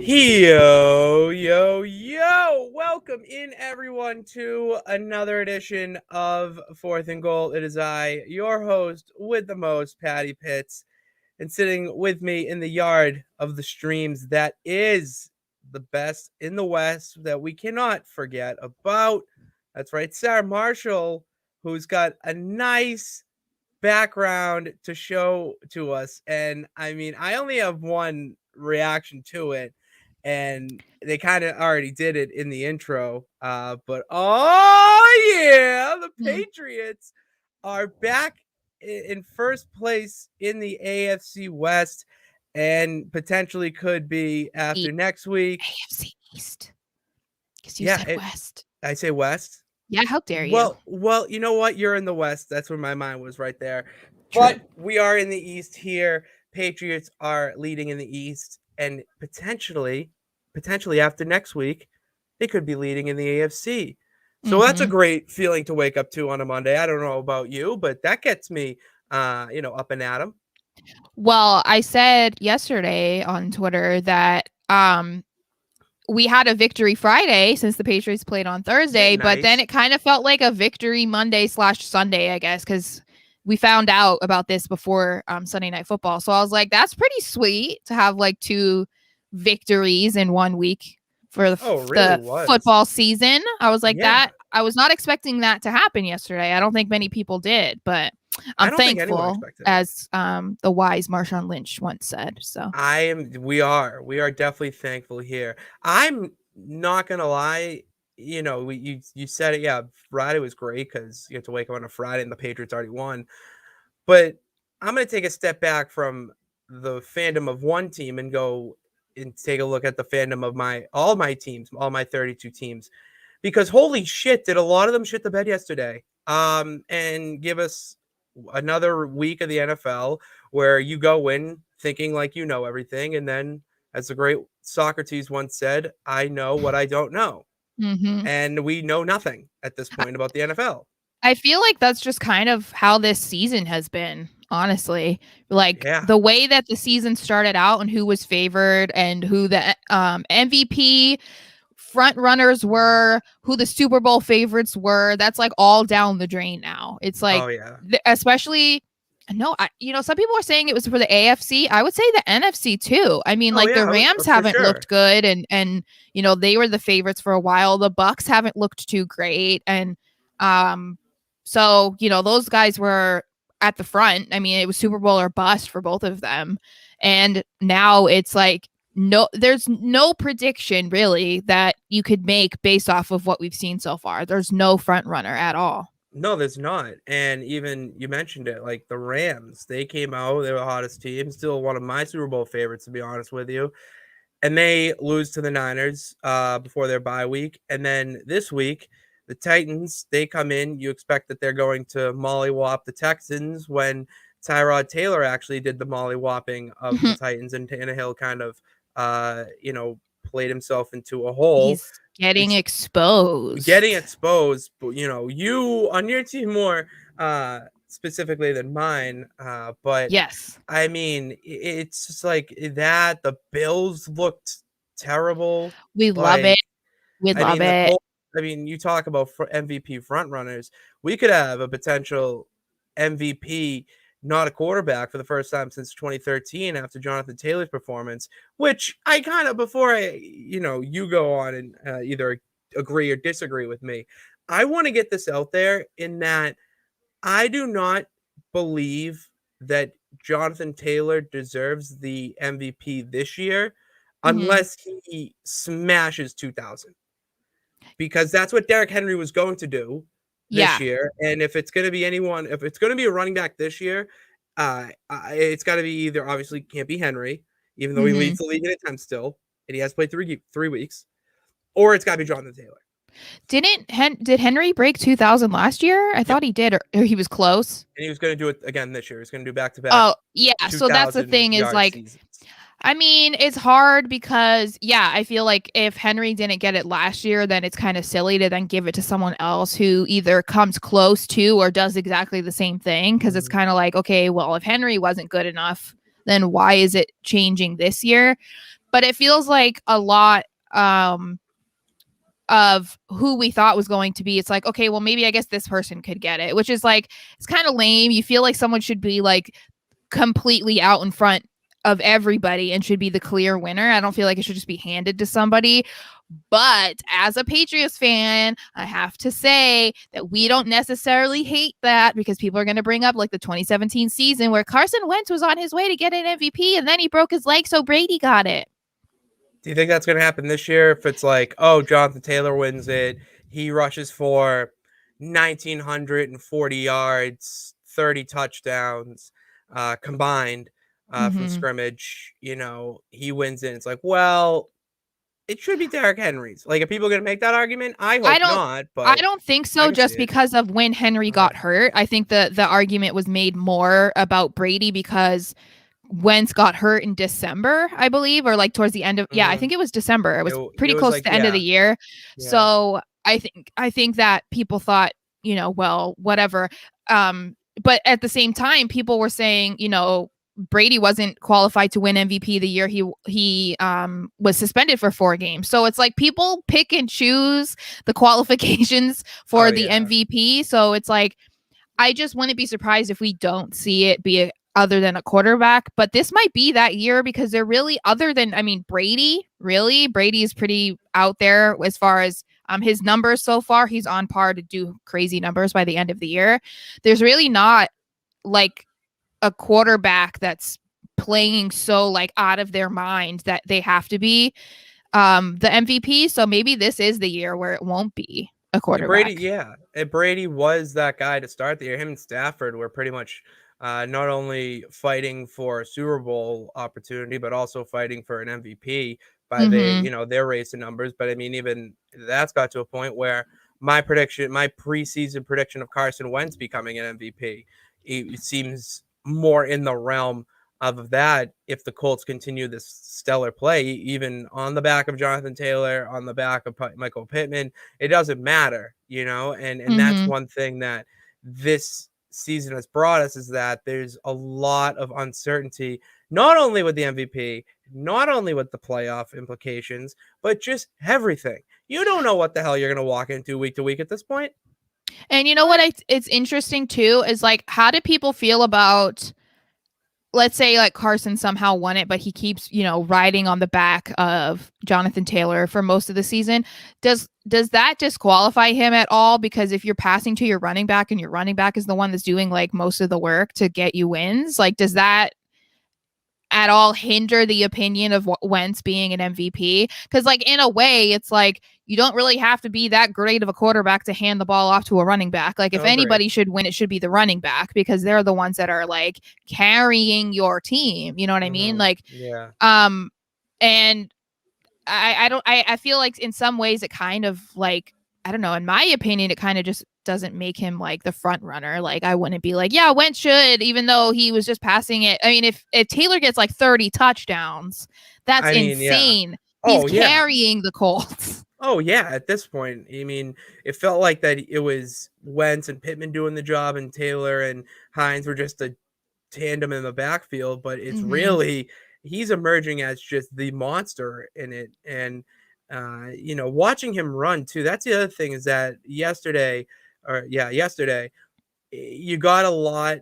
Yo. Welcome in, everyone, to another edition of Fourth and Goal. It is I, your host with the most, Patty Pitts, and sitting with me in the yard of the streams that is the best in the West that we cannot forget about. That's right, Sara Marshall, who's got a nice background to show to us. And I mean, I only have one reaction to it, and they kind of already did it in the intro. But oh yeah, the Patriots are back in first place in the AFC West, and potentially could be after next week. AFC East. Because you said West. I say West. Yeah, how dare you? Well, you know what? You're in the West. That's where my mind was right there. True. But we are in the East here. Patriots are leading in the East, and potentially after next week, they could be leading in the AFC. So that's a great feeling to wake up to on a Monday. I don't know about you, but that gets me, up and at 'em. Well, I said yesterday on Twitter that we had a victory Friday since the Patriots played on Thursday, Nice. but then it kind of felt like a victory Monday/Sunday, I guess, because we found out about this before Sunday Night Football. So I was like, that's pretty sweet to have like two victories in 1 week for the football season. I was like, that I was not expecting that to happen yesterday. I don't think many people did, but I'm thankful, as the wise Marshawn Lynch once said. So we are definitely thankful here. I'm not gonna lie, you said it. Yeah, Friday was great because you have to wake up on a Friday and the Patriots already won. But I'm gonna take a step back from the fandom of one team and go and take a look at the fandom of all my teams, all my 32 teams, because holy shit, did a lot of them shit the bed yesterday. And give us another week of the NFL where you go in thinking like you know everything, and then, as the great Socrates once said, I know what I don't know. And we know nothing at this point about the NFL. I feel like that's just kind of how this season has been, honestly. Like the way that the season started out and who was favored and who the MVP front runners were, who the Super Bowl favorites were, that's like all down the drain now. It's like, especially, some people are saying it was for the AFC. I would say the NFC too. I mean, the Rams haven't looked good, and they were the favorites for a while. The Bucks haven't looked too great, and so those guys were at the front. I mean, it was Super Bowl or bust for both of them, and now it's like, there's no prediction really that you could make based off of what we've seen so far. There's no front runner at all. No, there's not. And even you mentioned it, like the Rams, they came out, they were the hottest team, still one of my Super Bowl favorites, to be honest with you. And they lose to the Niners before their bye week. And then this week, the Titans, they come in, you expect that they're going to mollywop the Texans, when Tyrod Taylor actually did the mollywhopping of the Titans, and Tannehill kind of played himself into a hole. He's getting exposed. But you on your team more specifically than mine. But yes, I mean, it's just like that. The Bills looked terrible. We love it. I mean, you talk about MVP front runners. We could have a potential MVP, not a quarterback, for the first time since 2013 after Jonathan Taylor's performance, which I kind of, before you go on and either agree or disagree with me, I want to get this out there in that I do not believe that Jonathan Taylor deserves the MVP this year unless he smashes 2,000, because that's what Derrick Henry was going to do this year. And if it's going to be anyone, if it's going to be a running back this year, it's got to be either, obviously can't be Henry, even though he leads the league in attempts still, and he has played 3 weeks, or it's got to be Jonathan Taylor. Did Henry break 2,000 last year? I thought he did, or he was close. And he was going to do it again this year. He's going to do back-to-back. Oh, yeah. So that's the thing, is like, seasons. I mean, it's hard because, I feel like if Henry didn't get it last year, then it's kind of silly to then give it to someone else who either comes close to or does exactly the same thing. Because it's kind of like, okay, well, if Henry wasn't good enough, then why is it changing this year? but it feels like a lot of who we thought was going to be. It's like, okay, well, maybe I guess this person could get it, which is like, it's kind of lame. You feel like someone should be like completely out in front of everybody and should be the clear winner. I don't feel like it should just be handed to somebody. But as a Patriots fan, I have to say that we don't necessarily hate that, because people are going to bring up like the 2017 season where Carson Wentz was on his way to get an MVP and then he broke his leg, so Brady got it. Do you think that's going to happen this year? If it's like, oh, Jonathan Taylor wins it, he rushes for 1,940 yards, 30 touchdowns combined from scrimmage, he wins it. It's like, well, it should be Derrick Henry's. Like, are people going to make that argument? I hope not. But I don't think so, just because of when Henry got hurt. I think the argument was made more about Brady because Wentz got hurt in December, I believe, or like towards the end of, I think it was December. It was pretty close to the end of the year. Yeah. So I think that people thought, well, whatever. But at the same time, people were saying, Brady wasn't qualified to win MVP the year he was suspended for 4 games. So it's like people pick and choose the qualifications for the MVP. So it's like, I just wouldn't be surprised if we don't see it be other than a quarterback. But this might be that year, because they're really, other than, Brady is pretty out there as far as his numbers so far. He's on par to do crazy numbers by the end of the year. There's really not like a quarterback that's playing so like out of their mind that they have to be the MVP. So maybe this is the year where it won't be a quarterback. And Brady was that guy to start the year. Him and Stafford were pretty much not only fighting for a Super Bowl opportunity, but also fighting for an MVP by their race of numbers. But I mean, even that's got to a point where my preseason prediction of Carson Wentz becoming an MVP, it seems more in the realm of that if the Colts continue this stellar play, even on the back of Jonathan Taylor, on the back of Michael Pittman. It doesn't matter, and that's one thing that this season has brought us, is that there's a lot of uncertainty, not only with the MVP, not only with the playoff implications, but just everything. You don't know what the hell you're going to walk into week to week at this point. And you know what? It's interesting too, is like, how do people feel about, let's say like Carson somehow won it, but he keeps, riding on the back of Jonathan Taylor for most of the season. Does that disqualify him at all? Because if you're passing to your running back and your running back is the one that's doing like most of the work to get you wins, like, does that at all hinder the opinion of Wentz being an MVP? Because like, in a way, it's like, you don't really have to be that great of a quarterback to hand the ball off to a running back. Like, if anybody should win, it should be the running back, because they're the ones that are like carrying your team. You know what I mean? Like, and I feel like in some ways it kind of like, I don't know, in my opinion, it kind of just doesn't make him like the front runner. Like, I wouldn't be like, yeah, Wentz should, even though he was just passing it. I mean, if Taylor gets like 30 touchdowns, that's insane. Yeah. He's carrying the Colts. Oh, yeah. At this point, I mean, it felt like that it was Wentz and Pittman doing the job, and Taylor and Hines were just a tandem in the backfield. But it's really, he's emerging as just the monster in it. And, watching him run too. That's the other thing, is that yesterday, you got a lot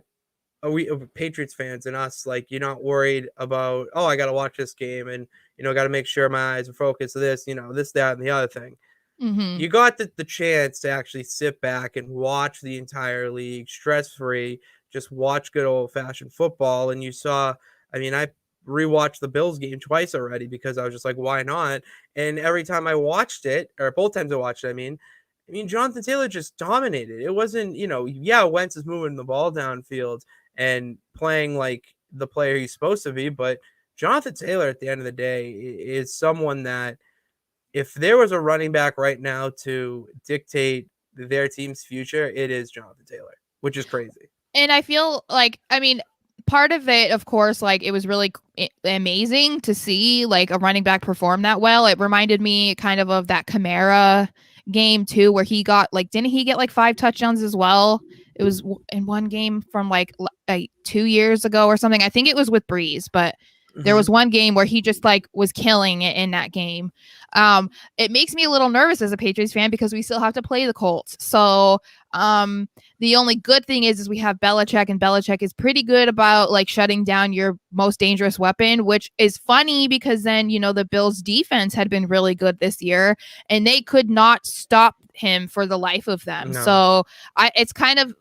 of Patriots fans and us, like, you're not worried about, oh, I got to watch this game and, got to make sure my eyes are focused on this, this, that, and the other thing. You got the chance to actually sit back and watch the entire league stress-free, just watch good old-fashioned football. And you saw, I rewatched the Bills game twice already, because I was just like, why not? And every time I watched it, or both times I watched it, Jonathan Taylor just dominated. It wasn't, Wentz is moving the ball downfield and playing like the player he's supposed to be, but Jonathan Taylor, at the end of the day, is someone that, if there was a running back right now to dictate their team's future, it is Jonathan Taylor, which is crazy. And I feel like, part of it, of course, like, it was really amazing to see like a running back perform that well. It reminded me kind of that Kamara game too, where he got like, didn't he get like 5 touchdowns as well? It was in one game from like 2 years ago or something. I think it was with Breeze, but There was one game where he just like was killing it in that game. It makes me a little nervous as a Patriots fan because we still have to play the Colts. So the only good thing is we have Belichick, and Belichick is pretty good about like shutting down your most dangerous weapon, which is funny because then, you know, the Bills defense had been really good this year and they could not stop him for the life of them. No. So it's kind of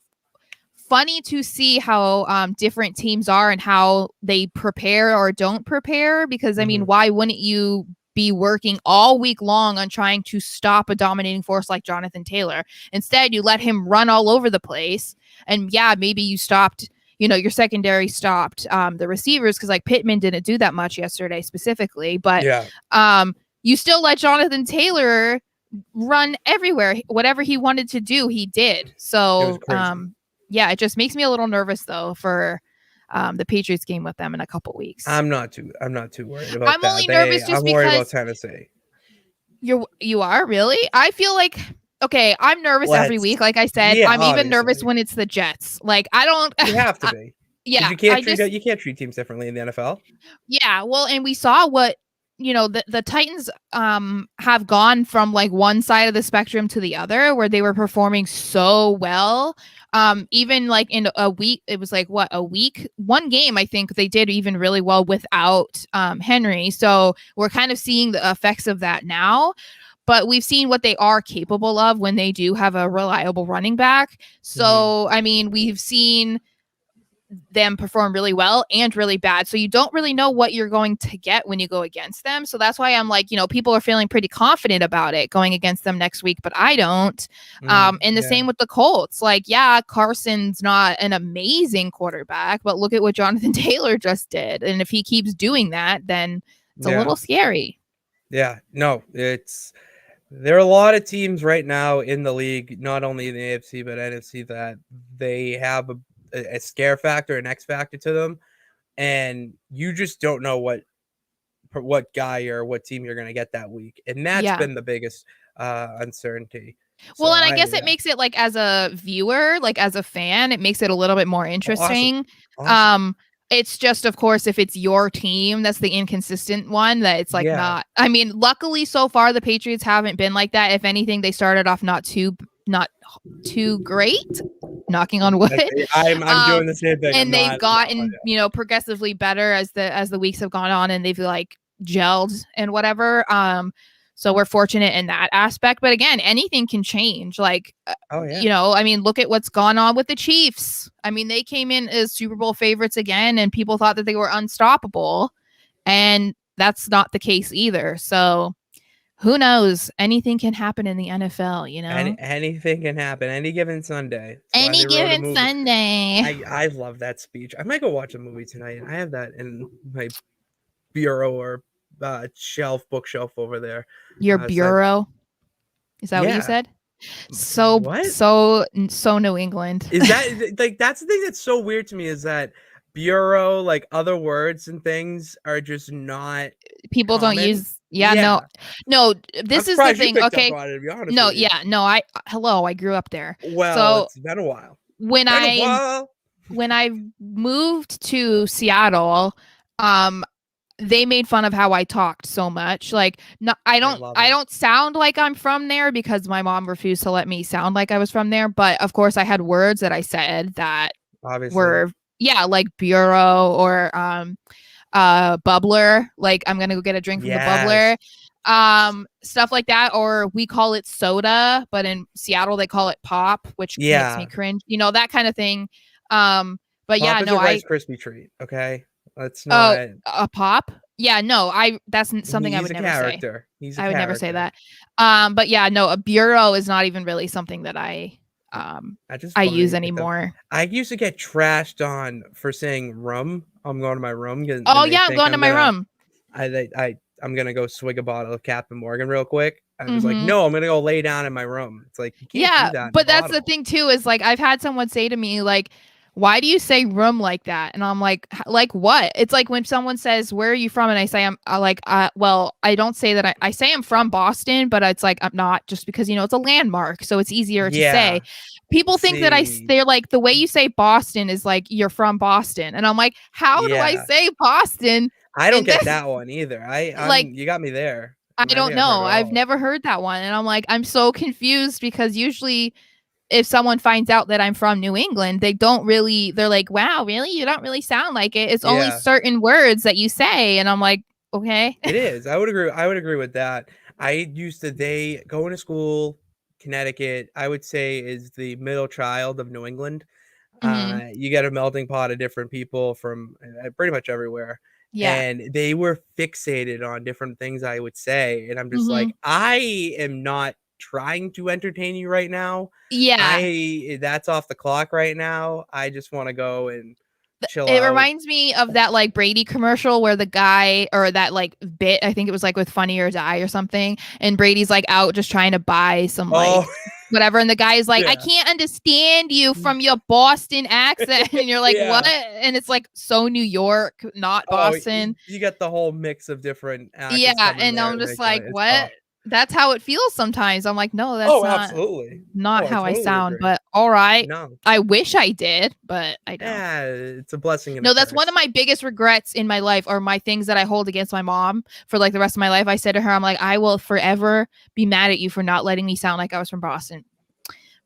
funny to see how different teams are and how they prepare or don't prepare, because I mean, why wouldn't you be working all week long on trying to stop a dominating force like Jonathan Taylor? Instead, you let him run all over the place. And yeah, maybe you stopped, you know, your secondary stopped the receivers, because like Pittman didn't do that much yesterday specifically, but you still let Jonathan Taylor run everywhere. Whatever he wanted to do, he did. So yeah, it just makes me a little nervous though for the Patriots game with them in a couple weeks. I'm not too worried about I'm only nervous just I'm because worried about Tennessee. You are really? I feel like, okay, I'm nervous every week. Like I said, I'm even nervous when it's the Jets. Like I don't. You have to be. Yeah, you can't treat teams differently in the NFL. Yeah, well, and we saw what, you know, the Titans have gone from like one side of the spectrum to the other, where they were performing so well. Even like in a week, it was like one game, I think they did even really well without Henry. So we're kind of seeing the effects of that now. But we've seen what they are capable of when they do have a reliable running back. So, I mean, we've seen them perform really well and really bad. So you don't really know what you're going to get when you go against them. So that's why I'm like, you know, people are feeling pretty confident about it going against them next week, but I don't. And the same with the Colts. Like, yeah, Carson's not an amazing quarterback, but look at what Jonathan Taylor just did. And if he keeps doing that, then it's a little scary. Yeah, no, there are a lot of teams right now in the league, not only in the AFC, but NFC, that they have a scare factor, an X factor to them, and you just don't know what guy or what team you're going to get that week, and that's been the biggest uncertainty. Well, and I guess it makes it, like, as a viewer, like as a fan, it makes it a little bit more interesting. Awesome. It's just, of course, if it's your team, that's the inconsistent one, that it's like not. I mean, luckily so far the Patriots haven't been like that. If anything, they started off not too great. Knocking on wood. I'm doing the same thing. And they've gotten, you know, progressively better as the weeks have gone on, and they've like gelled and whatever. So we're fortunate in that aspect. But again, anything can change. Like, you know, I mean, look at what's gone on with the Chiefs. I mean, they came in as Super Bowl favorites again, and people thought that they were unstoppable, and that's not the case either. So who knows? Anything can happen in the NFL, you know? Anything can happen. Any given Sunday. Any given Sunday. I love that speech. I might go watch a movie tonight. I have that in my bureau or bookshelf over there. Your bureau? Is that what you said? So New England. Is that like, that's the thing that's so weird to me, is that bureau, like other words and things are just not people common. Don't use no this is the thing. Okay, I grew up there. Well, so it's been a while. When I moved to Seattle, they made fun of how I talked so much. Like, no, I don't sound like I'm from there because my mom refused to let me sound like I was from there. But of course I had words that I said that were like bureau or bubbler. Like, I'm gonna go get a drink from the bubbler. Stuff like that. Or we call it soda, but in Seattle they call it pop, which makes me cringe. You know, that kind of thing. But pop is a Rice Krispie treat. Okay. That's not a pop. Yeah, no, that's something I would never say. I would never say that. But yeah, no, a bureau is not even really something that I use anymore. I used to get trashed on for saying rum. I'm going to my room. I'm going to my room. I'm gonna go swig a bottle of Captain Morgan real quick. I was like, no, I'm gonna go lay down in my room. It's like, you can't do that. But that's the thing too, is like, I've had someone say to me, like, why do you say room like that? And I'm like what? It's like when someone says, where are you from? And I say, well, I don't say that. I say I'm from Boston, but it's like, I'm not, just because, it's a landmark. So it's easier to say. People think that they're like, the way you say Boston is like, you're from Boston. And I'm like, how do I say Boston? I don't get that one either. You got me there. I don't know. I've never heard that one. And I'm like, I'm so confused, because usually if someone finds out that I'm from New England, they're like, wow, really? You don't really sound like it. It's only certain words that you say. And I'm like, okay. It is. I would agree with that. I used to going to school, Connecticut, I would say, is the middle child of New England. You get a melting pot of different people from pretty much everywhere. Yeah. And they were fixated on different things I would say. And I'm just like, I am not trying to entertain you right now. Yeah. That's off the clock right now. I just want to go and chill It out. reminds me of that like Brady commercial where the guy, or that like bit, I think it was like with Funny or Die or something, and Brady's like out just trying to buy some like whatever, and the guy is like, I can't understand you from your Boston accent. And you're like, what? And it's like, so New York, not Boston. You get the whole mix of different accents. And I'm just like, what? Tough. That's how it feels sometimes. I'm like, no, that's absolutely not how I sound. Agree. But all right. No. I wish I did, but I don't. Yeah, it's a blessing. No, that's one of my biggest regrets in my life, or my things that I hold against my mom for like the rest of my life. I said to her, I'm like, I will forever be mad at you for not letting me sound like I was from Boston,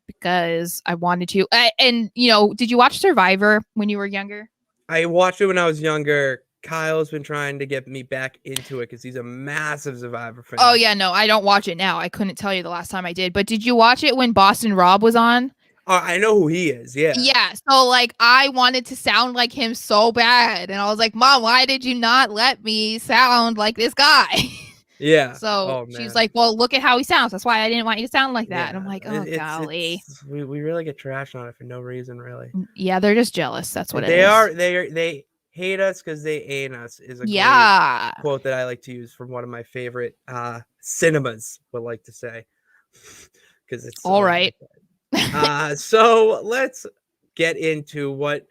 because I wanted to. And did you watch Survivor when you were younger? I watched it when I was younger. Kyle's been trying to get me back into it because he's a massive Survivor fan. Oh, yeah. No, I don't watch it now. I couldn't tell you the last time I did. But did you watch it when Boston Rob was on? I know who he is. Yeah. Yeah. So, like, I wanted to sound like him so bad. And I was like, Mom, why did you not let me sound like this guy? Yeah. So she's like, well, look at how he sounds. That's why I didn't want you to sound like that. And I'm like, oh, golly. We really get trashed on it for no reason, really. Yeah, they're just jealous. That's what they hate us because they ain't us, is a great quote that I like to use from one of my favorite cinemas, would like to say, because it's all right. So let's get into what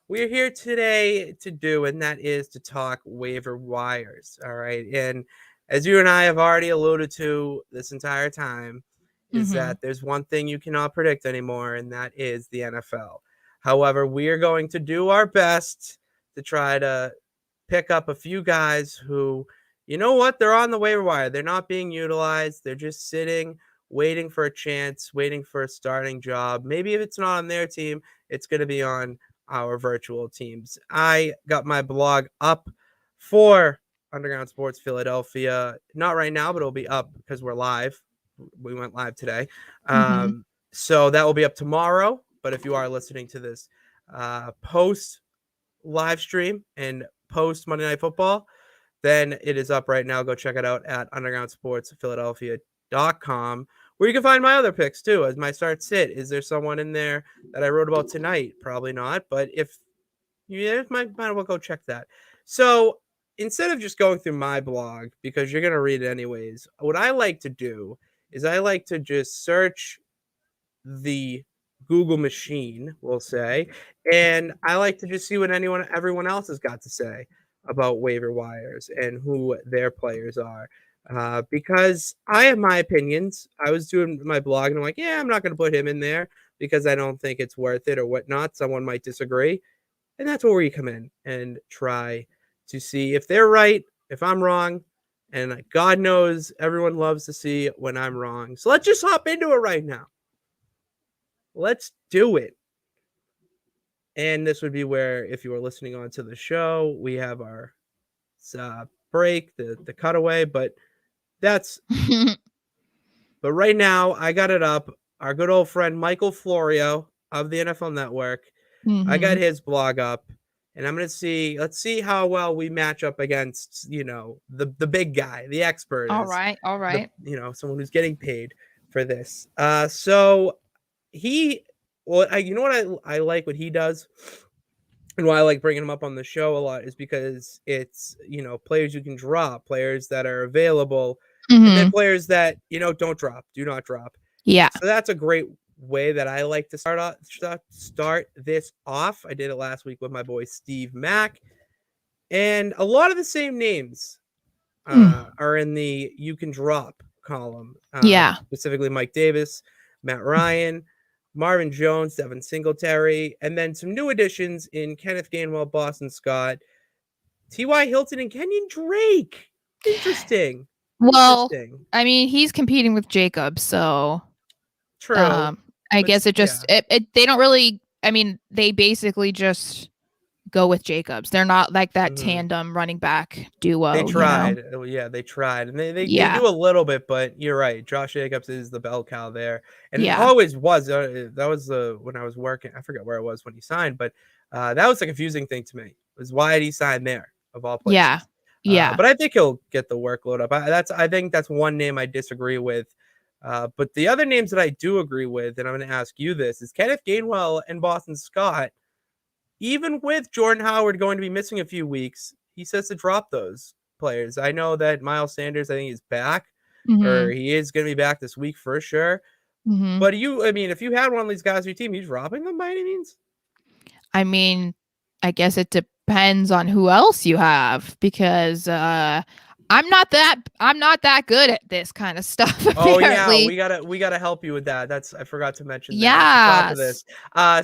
we're here today to do, and that is to talk waiver wires. All right. And as you and I have already alluded to this entire time, is that there's one thing you cannot predict anymore, and that is the NFL. However, we are going to do our best to try to pick up a few guys who, you know what, they're on the waiver wire. They're not being utilized. They're just sitting, waiting for a chance, waiting for a starting job. Maybe if it's not on their team, it's going to be on our virtual teams. I got my blog up for Underground Sports Philadelphia. Not right now, but it'll be up because we're live. We went live today. So that will be up tomorrow. But if you are listening to this post live stream and post Monday Night Football, then it is up right now. Go check it out at undergroundsportsphiladelphia.com, where you can find my other picks too as my start sit. Is there someone in there that I wrote about tonight? Probably not, but if you might as well go check that. So instead of just going through my blog, because you're going to read it anyways, what I like to do is I like to just search the Google machine, we'll say, and I like to just see what everyone else has got to say about waiver wires and who their players are, because I have my opinions. I was doing my blog and I'm like, I'm not going to put him in there because I don't think it's worth it or whatnot. Someone might disagree, and that's where you come in and try to see if they're right, if I'm wrong, and God knows everyone loves to see when I'm wrong. So let's just hop into it right now. Let's do it. And this would be where, if you are listening on to the show, we have our break, the cutaway, but that's but right now I got it up. Our good old friend Michael Florio of the NFL Network, I got his blog up, and I'm gonna let's see how well we match up against the big guy, the expert. All right. Someone who's getting paid for this. So you know what I like what he does, and why I like bringing him up on the show a lot is because it's players you can drop, players that are available, and then players that do not drop. Yeah. So that's a great way that I like to start this off. I did it last week with my boy Steve Mack, and a lot of the same names are in the you can drop column. Specifically Mike Davis, Matt Ryan, Marvin Jones, Devin Singletary, and then some new additions in Kenneth Gainwell, Boston Scott, T.Y. Hilton, and Kenyon Drake. Interesting. Well, I mean, he's competing with Jacobs, so true. I guess it just they don't really. I mean, they basically just go with Jacobs. They're not like that tandem running back duo. They tried. They tried. And they do a little bit, but you're right. Josh Jacobs is the bell cow there. And it always was. That was when I was working. I forget where it was when he signed, but that was a confusing thing to me. Was why did he sign there of all places? Yeah. But I think he'll get the workload up. I think that's one name I disagree with. But the other names that I do agree with, and I'm going to ask you this, is Kenneth Gainwell and Boston Scott. Even with Jordan Howard going to be missing a few weeks, he says to drop those players. I know that Miles Sanders, I think, is back, or he is going to be back this week for sure. But if you had one of these guys on your team, you dropping them by any means? I mean, I guess it depends on who else you have, because I'm not that good at this kind of stuff. Apparently. We gotta help you with that. I forgot to mention that. Yeah. Top of this,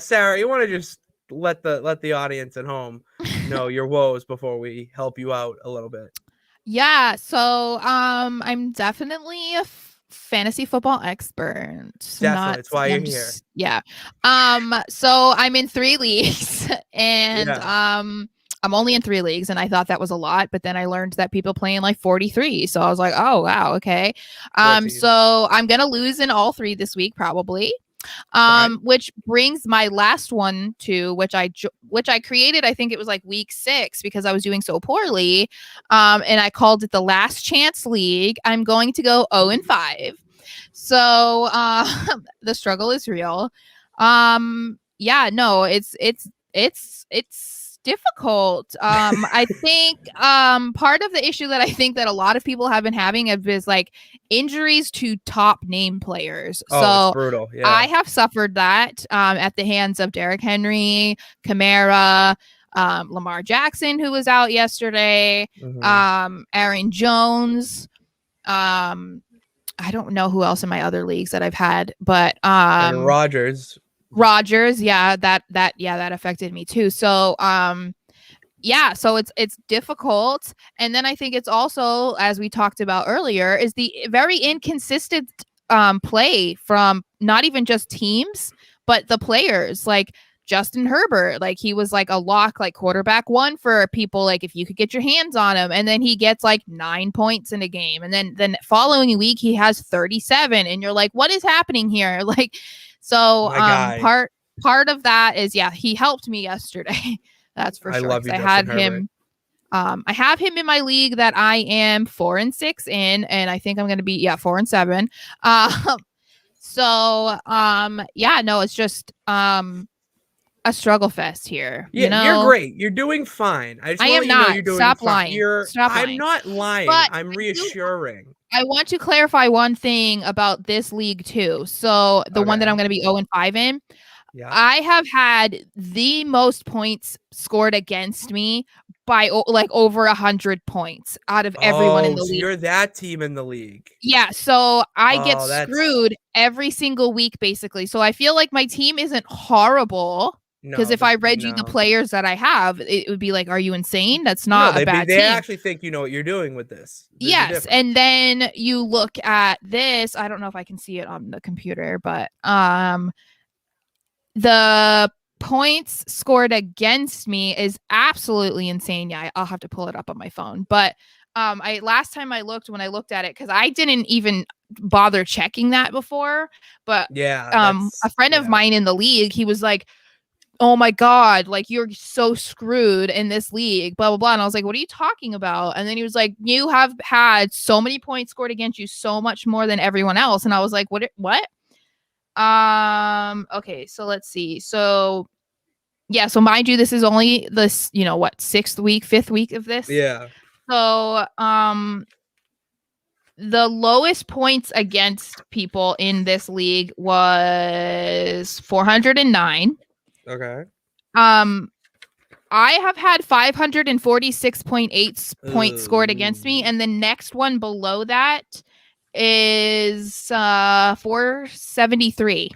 Sarah, you want to just let the audience at home know your woes before we help you out a little bit? Yeah. So I'm definitely a fantasy football expert. Definitely, that's why you're here. Yeah. So I'm in 3 leagues, and I'm only in 3 leagues, and I thought that was a lot, but then I learned that people play in like 43. So I was like, oh wow, okay. So I'm gonna lose in all 3 this week probably. Which brings my last one to which I created. I think it was like week 6 because I was doing so poorly. And I called it the Last Chance League. I'm going to go 0-5. So the struggle is real. It's difficult. I think part of the issue that I think that a lot of people have been having is like injuries to top name players. So it's brutal. Yeah. I have suffered that at the hands of Derrick Henry, Kamara, Lamar Jackson, who was out yesterday, Aaron Jones. I don't know who else in my other leagues that I've had, but and Rodgers, that affected me too. So so it's difficult. And then I think it's also, as we talked about earlier, is the very inconsistent play from not even just teams, but the players. Like Justin Herbert, like he was like a lock, like quarterback 1 for people, like if you could get your hands on him, and then he gets like 9 points in a game, and then following week he has 37, and you're like, what is happening here? Like, so part of that is he helped me yesterday. That's for sure. I love you, I had him. I have him in my league that I am 4-6 in, and I think I'm going to be 4-7. It's just a struggle fest here. You're great. You're doing fine. I am not. You're doing Stop fine. Lying. Stop lying. I'm not lying. But I'm reassuring. I want to clarify one thing about this league too. So the one that I'm going to be 0-5 in. Yeah. I have had the most points scored against me by like over 100 points out of everyone in the league. You're that team in the league. Yeah, so I get screwed every single week, basically. So I feel like my team isn't horrible. Because if I read you the players that I have, it would be like, are you insane? That's not a bad team. They actually think you know what you're doing with this. Yes, and then you look at this. I don't know if I can see it on the computer, but the points scored against me is absolutely insane. Yeah, I'll have to pull it up on my phone. But last time I looked, when I looked at it, because I didn't even bother checking that before. But a friend of mine in the league, he was like, oh my God, like you're so screwed in this league, blah, blah, blah. And I was like, what are you talking about? And then he was like, you have had so many points scored against you, so much more than everyone else. And I was like, what? Okay, so let's see. So mind you, this is only this, 6th week, 5th week of this. Yeah. So the lowest points against people in this league was 409. Okay. I have had 546.8 points scored against me, and the next one below that is 473.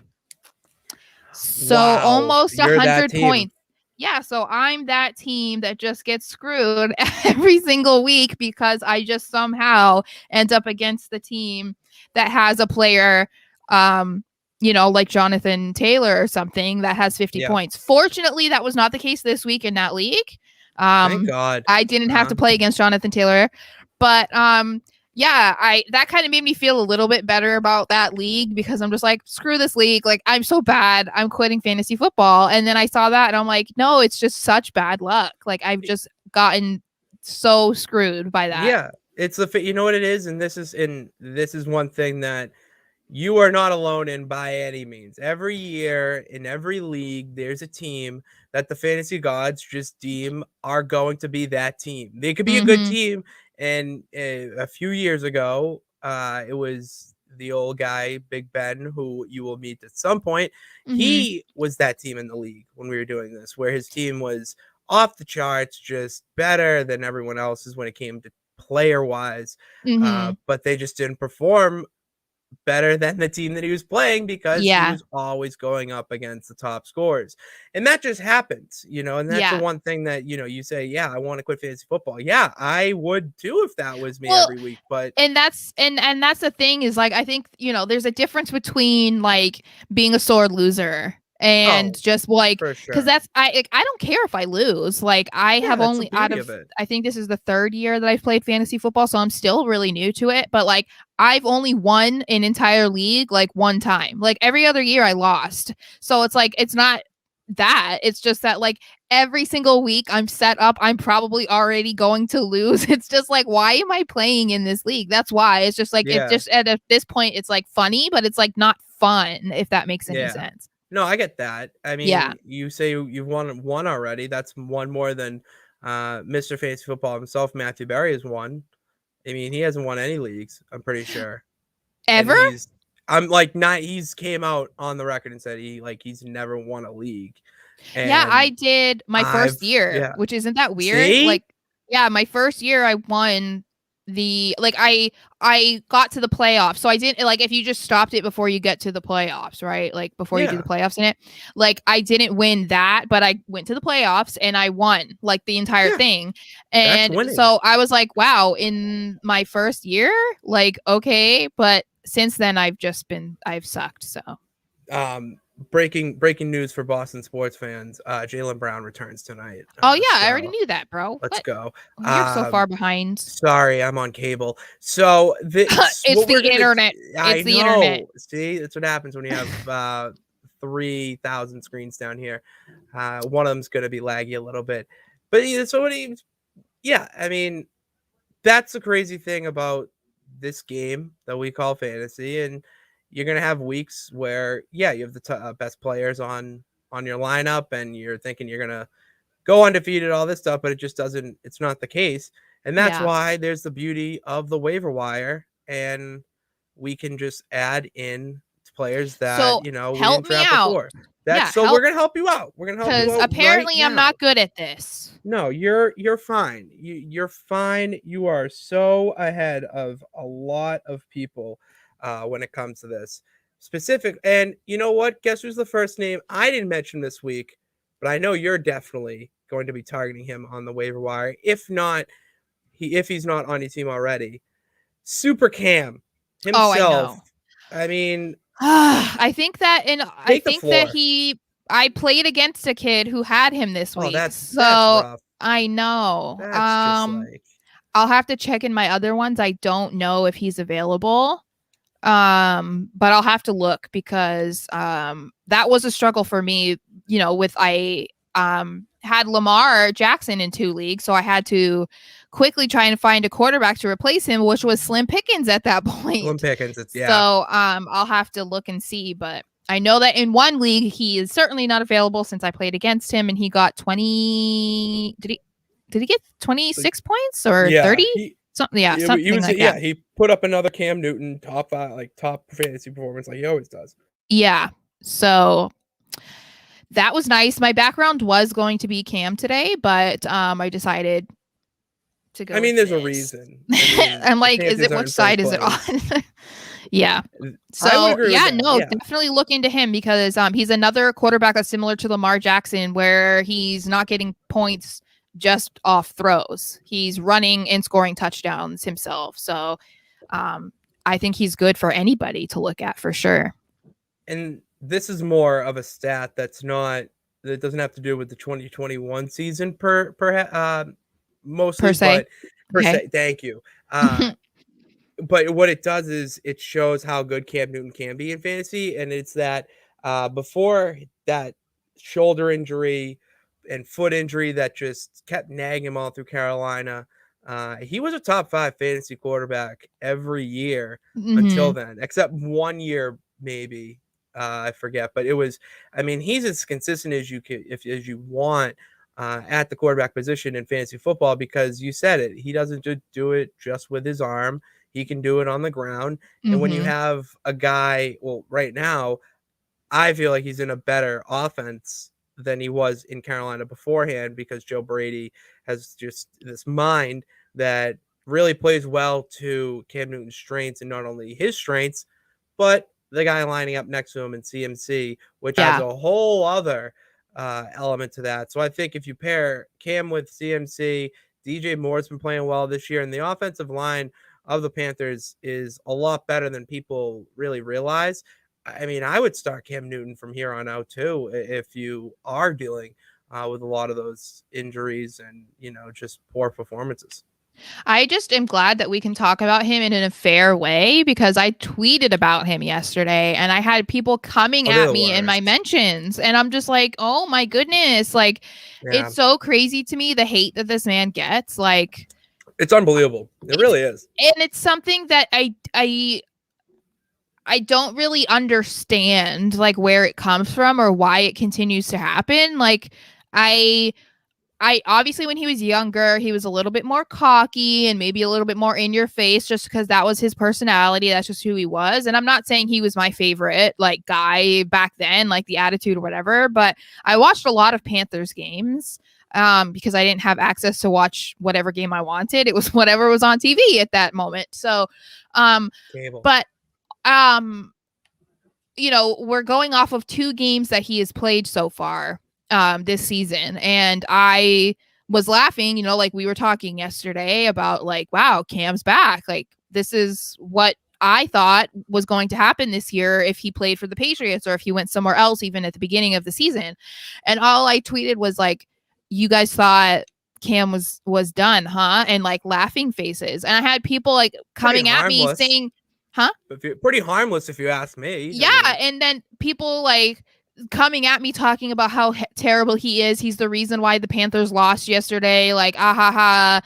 So almost 100 points. Yeah, so I'm that team that just gets screwed every single week because I just somehow end up against the team that has a player, like Jonathan Taylor or something that has 50 points. Fortunately, that was not the case this week in that league. Thank God. I didn't have to play against Jonathan Taylor, but that kind of made me feel a little bit better about that league because I'm just like, screw this league. Like, I'm so bad. I'm quitting fantasy football. And then I saw that and I'm like, no, it's just such bad luck. Like, I've just gotten so screwed by that. Yeah. It's you know what it is? And this is one thing that you are not alone in by any means. Every year in every league, there's a team that the fantasy gods just deem are going to be that team. They could be a good team. And a few years ago, it was the old guy, Big Ben, who you will meet at some point. He was that team in the league when we were doing this, where his team was off the charts, just better than everyone else's when it came to player-wise. But they just didn't perform better than the team that he was playing because he was always going up against the top scorers. And that just happens, and that's the one thing that, you say, yeah, I want to quit fantasy football. Yeah, I would too if that was me every week. But and that's the thing is, like, I think, there's a difference between like being a sore loser and just like, because that's I don't care if I lose. Like, I have only I think this is the third year that I've played fantasy football, so I'm still really new to it, but like I've only won an entire league like one time. Like, every other year I lost. So it's like, it's not that, it's just that like every single week I'm set up, I'm probably already going to lose. It's just like, why am I playing in this league? That's why. It's just like, it's just at this point it's like funny, but it's like not fun, if that makes any sense. No, I get that. I mean, you say you've won one already. That's one more than Mr. Fantasy Football himself, Matthew Berry, has won. I mean, he hasn't won any leagues, I'm pretty sure. Ever? I'm like, not, he's came out on the record and said he's never won a league. And I did my first year, which isn't that weird. See? Like, my first year I won I got to the playoffs. So I didn't, like, if you just stopped it before you get to the playoffs, right? Like, before you do the playoffs in it, like, I didn't win that, but I went to the playoffs and I won like the entire thing. And so I was like, wow, in my first year, like, okay. But since then I've sucked. So, breaking news for Boston sports fans: Jaylen Brown returns tonight. I already knew that, bro. Let's go. You're so far behind. Sorry, I'm on cable. So it's the internet. It's the internet. See, that's what happens when you have 3,000 screens down here. One of them's gonna be laggy a little bit, but I mean, that's the crazy thing about this game that we call fantasy. And you're going to have weeks where, you have the best players on your lineup and you're thinking you're going to go undefeated, all this stuff, but it's not the case. And that's why there's the beauty of the waiver wire, and we can just add in players that, we didn't draft before. We're going to help you out. We're going to help you out. Because apparently I'm not good at this. No, you're fine. You're fine. You are so ahead of a lot of people when it comes to this specific. And you know what? Guess who's the first name I didn't mention this week, but I know you're definitely going to be targeting him on the waiver wire. If he's not on your team already, Super Cam himself. I mean, I think that I played against a kid who had him this week. That's rough. I know. That's just I'll have to check in my other ones. I don't know if he's available. But I'll have to look because that was a struggle for me, I had Lamar Jackson in 2 leagues, so I had to quickly try and find a quarterback to replace him, which was Slim Pickens at that point. Slim Pickens, So I'll have to look and see, but I know that in one league he is certainly not available since I played against him and he got 20. Did he get 26 points or 30? Something like that. Yeah, he put up another Cam Newton top 5, like top fantasy performance like he always does. Yeah. So that was nice. My background was going to be Cam today, but I decided to go. I mean, there's a reason. I mean, I'm like, is it which side is it on? Yeah. So I would agree with that. No, definitely look into him because he's another quarterback that's similar to Lamar Jackson, where he's not getting points just off throws. He's running and scoring touchdowns himself. So I think he's good for anybody to look at for sure. And this is more of a stat that doesn't have to do with the 2021 season mostly, per se. But per se. Thank you. But what it does is it shows how good Cam Newton can be in fantasy, and it's that before that shoulder injury and foot injury that just kept nagging him all through Carolina, he was a top 5 fantasy quarterback every year until then, except 1 year maybe. I forget, but it was. I mean, he's as consistent as you can, as you want at the quarterback position in fantasy football, because you said it. He doesn't do it just with his arm. He can do it on the ground. And when you have a guy, well, right now, I feel like he's in a better offense than he was in Carolina beforehand, because Joe Brady has just this mind that really plays well to Cam Newton's strengths, and not only his strengths, but the guy lining up next to him in CMC, which adds a whole other element to that. So I think if you pair Cam with CMC, DJ Moore's been playing well this year, and the offensive line of the Panthers is a lot better than people really realize. I mean, I would start Cam Newton from here on out too, if you are dealing with a lot of those injuries and, just poor performances. I just am glad that we can talk about him in a fair way, because I tweeted about him yesterday and I had people coming at me in my mentions, and I'm just like, oh my goodness. Like, it's so crazy to me, the hate that this man gets. Like, it's unbelievable. It really is. And it's something that I don't really understand, like, where it comes from or why it continues to happen. Like, I obviously, when he was younger, he was a little bit more cocky and maybe a little bit more in your face, just because that was his personality. That's just who he was. And I'm not saying he was my favorite, like, guy back then, like the attitude or whatever, but I watched a lot of Panthers games because I didn't have access to watch whatever game I wanted. It was whatever was on TV at that moment. So, but we're going off of 2 games that he has played so far this season, and I was laughing, like we were talking yesterday about, like, wow, Cam's back. Like, this is what I thought was going to happen this year if he played for the Patriots or if he went somewhere else, even at the beginning of the season. And all I tweeted was like, you guys thought Cam was done, huh? And like laughing faces. And I had people like coming at me saying, huh? Pretty harmless if you ask me. Yeah. And then people like coming at me talking about how terrible he is. He's the reason why the Panthers lost yesterday. Like, I'm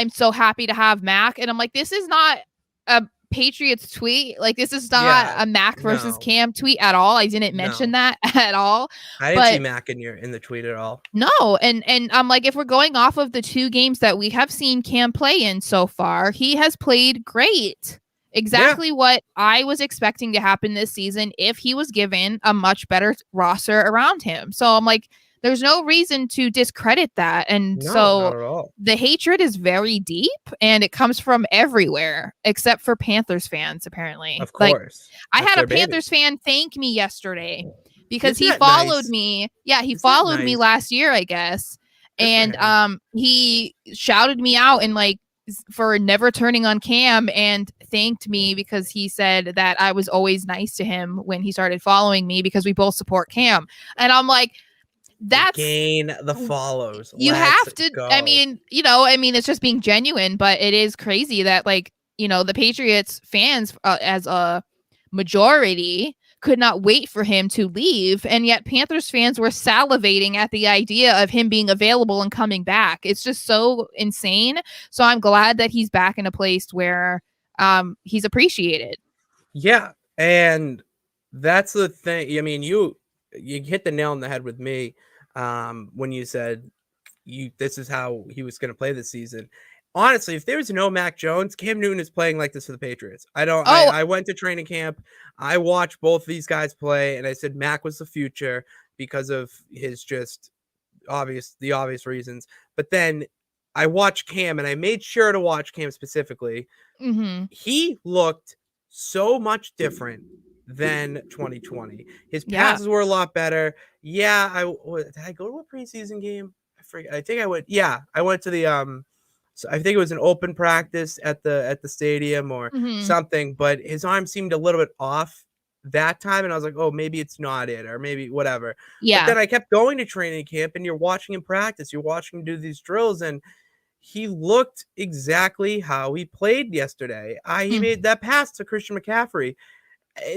so happy to have Mac. And I'm like, this is not a Patriots tweet. Like, this is not a Mac versus Cam tweet at all. I didn't mention that at all. I didn't see Mac in the tweet at all. No. And I'm like, if we're going off of the 2 games that we have seen Cam play in so far, he has played great. Exactly what I was expecting to happen this season if he was given a much better roster around him. So I'm like, there's no reason to discredit that. And so the hatred is very deep, and it comes from everywhere except for Panthers fans, apparently. Of course. Like, I had a Panthers fan thank me yesterday because he followed me. Yeah, he followed me last year, I guess. And he shouted me out and like for never turning on Cam, and thanked me because he said that I was always nice to him when he started following me because we both support Cam. And I'm like, that's gain the follows. You have to go. I mean, it's just being genuine, but it is crazy that like, the Patriots fans as a majority could not wait for him to leave, and yet Panthers fans were salivating at the idea of him being available and coming back. It's just so insane. So I'm glad that he's back in a place where he's appreciated. Yeah, and that's the thing. I mean, you hit the nail on the head with me when you said this is how he was going to play this season. honestly, if there was no Mac Jones, Cam Newton is playing like this for the Patriots. Oh, I went to training camp. I watched both these guys play, and I said Mac was the future because of his just the obvious reasons. But then I watched Cam, and I made sure to watch Cam specifically. He looked so much different than 2020. His yeah. passes were a lot better. Yeah, did I go to a preseason game? I forget. I think I went. Yeah, I went to the so I think it was an open practice at the stadium or something. But his arm seemed a little bit off that time, and I was like, oh, maybe it's not it, or maybe whatever. But Yeah. then I kept going to training camp, and you're watching him practice. You're watching him do these drills, and he looked exactly how he played yesterday. He made that pass to Christian McCaffrey.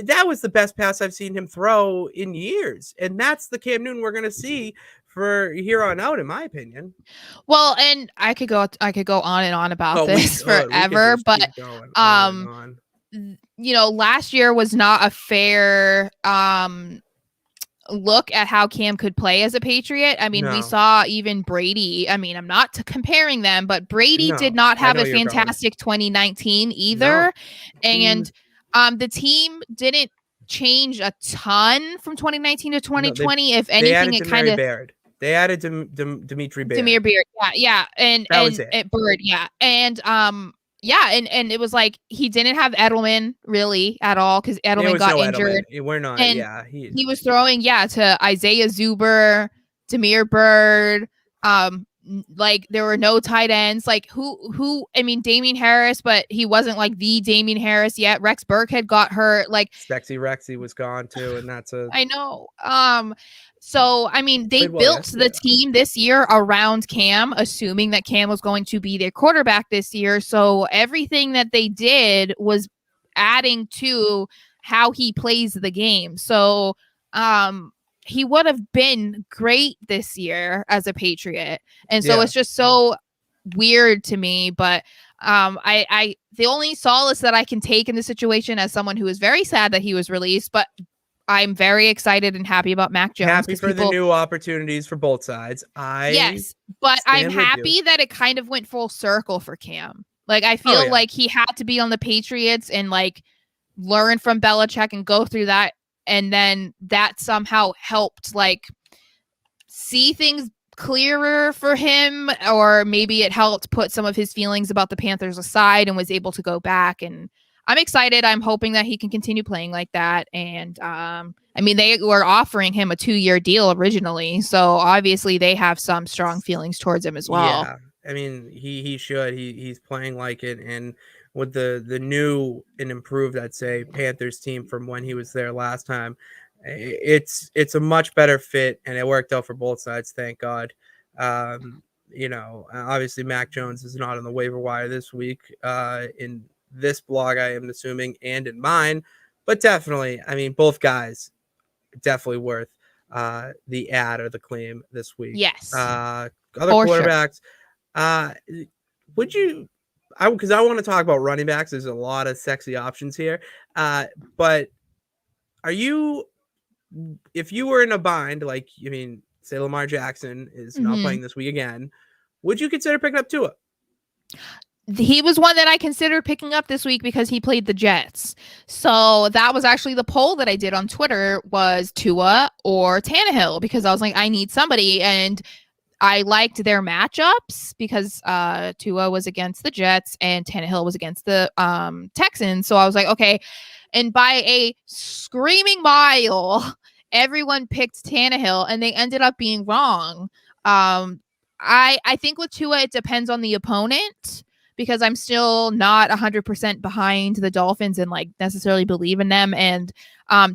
That was the best pass I've seen him throw in years, and that's the Cam Newton we're gonna see for here on out, in my opinion. Well, and I could go on and on about We this could. We could forever, just but keep going on and on. last year was not a fair look at how Cam could play as a Patriot. I mean, we saw even Brady. I mean, I'm not comparing them, but Brady did not have a fantastic 2019 either. And the team didn't change a ton from 2019 to 2020. If anything, it kind of they added Dimitri Baird. Demir Beard, yeah, and Bird, yeah, and and it was like he didn't have Edelman really at all because Edelman got injured. We're not, and yeah. He was throwing, to Isaiah Zuber, Demir Bird. Like there were no tight ends. Like who? I mean, Damien Harris, but he wasn't like the Damien Harris yet. Rex Burke had got hurt. Like Sexy Rexy was gone too, and that's I know. So, I mean, they built the team this year around Cam, assuming that Cam was going to be their quarterback this year. So everything that they did was adding to how he plays the game. So, he would have been great this year as a Patriot. And so it's just so weird to me, but I the only solace that I can take in the situation as someone who is very sad that he was released, but I'm very excited and happy about Mac Jones. Happy for the new opportunities for both sides. Yes, but I'm happy that it kind of went full circle for Cam. Like I feel like he had to be on the Patriots and like learn from Belichick and go through that, and then that somehow helped like see things clearer for him, or maybe it helped put some of his feelings about the Panthers aside and was able to go back. And I'm excited. I'm hoping that he can continue playing like that. And I mean, they were offering him a 2-year deal originally, so obviously they have some strong feelings towards him as well. Yeah, I mean, he should. He's playing like it, and with the new and improved, I'd say, Panthers team from when he was there last time, it's a much better fit, and it worked out for both sides. Thank God. Obviously Mac Jones is not on the waiver wire this week. In this blog, I am assuming, and in mine, but definitely, I mean, both guys definitely worth the ad or the claim this week. Yes. Other quarterbacks, would you? Because I want to talk about running backs. There's a lot of sexy options here, but are you? If you were in a bind, like say Lamar Jackson is not playing this week again, would you consider picking up Tua? He was one that I considered picking up this week because he played the Jets. So that was actually the poll that I did on Twitter, was Tua or Tannehill, because I was like, I need somebody. And I liked their matchups because Tua was against the Jets and Tannehill was against the Texans. So I was like, okay. And by a screaming mile, everyone picked Tannehill, and they ended up being wrong. I think with Tua, it depends on the opponent, because I'm still not 100% behind the Dolphins and like necessarily believe in them. And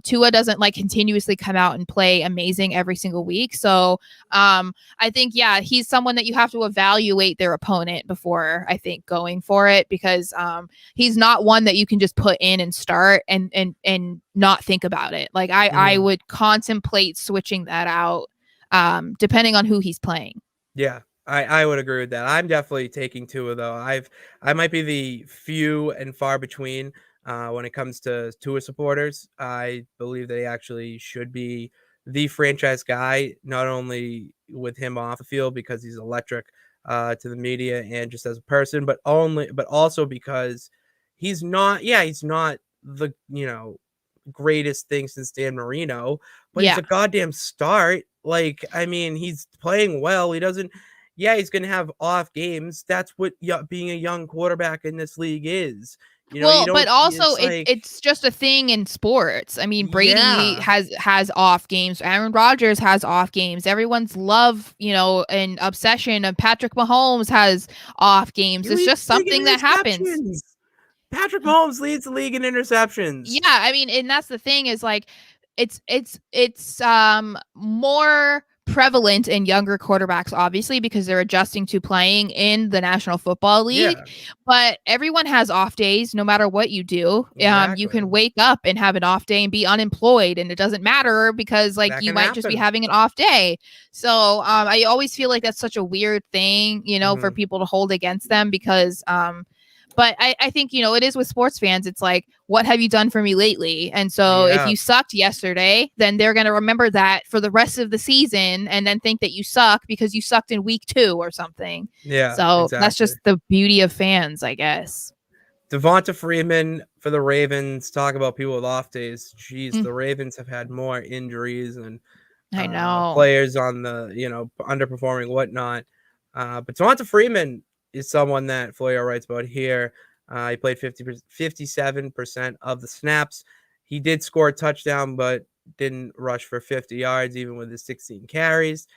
Tua doesn't like continuously come out and play amazing every single week. So I think, he's someone that you have to evaluate their opponent before, I think, going for it, because he's not one that you can just put in and start and not think about it. Like I would contemplate switching that out depending on who he's playing. Yeah. I would agree with that. I'm definitely taking Tua, though. I might be the few and far between when it comes to Tua supporters. I believe that he actually should be the franchise guy, not only with him off the field because he's electric, to the media and just as a person, but also because he's not the, greatest thing since Dan Marino, but he's a goddamn start. Like, I mean, he's playing well. He doesn't, he's going to have off games. That's what being a young quarterback in this league is. Well, but also it's just a thing in sports. I mean, Brady has off games. Aaron Rodgers has off games. Everyone's love, and obsession of Patrick Mahomes has off games. It's just something that happens. Patrick Mahomes leads the league in interceptions. Yeah, I mean, and that's the thing is like it's more prevalent in younger quarterbacks, obviously, because they're adjusting to playing in the National Football League. But everyone has off days, no matter what you do. Exactly. You can wake up and have an off day and be unemployed, and it doesn't matter because like you might just be having an off day. So I always feel like that's such a weird thing, for people to hold against them because but I think, it is with sports fans. It's like, what have you done for me lately? And so if you sucked yesterday, then they're going to remember that for the rest of the season and then think that you suck because you sucked in week 2 or something. Yeah. So that's just the beauty of fans, I guess. Devonta Freeman for the Ravens. Talk about people with off days. Jeez, the Ravens have had more injuries and I know players on the, underperforming, whatnot. But Devonta Freeman is someone that Florio writes about here. He played 57% of the snaps. He did score a touchdown, but didn't rush for 50 yards, even with his 16 carries.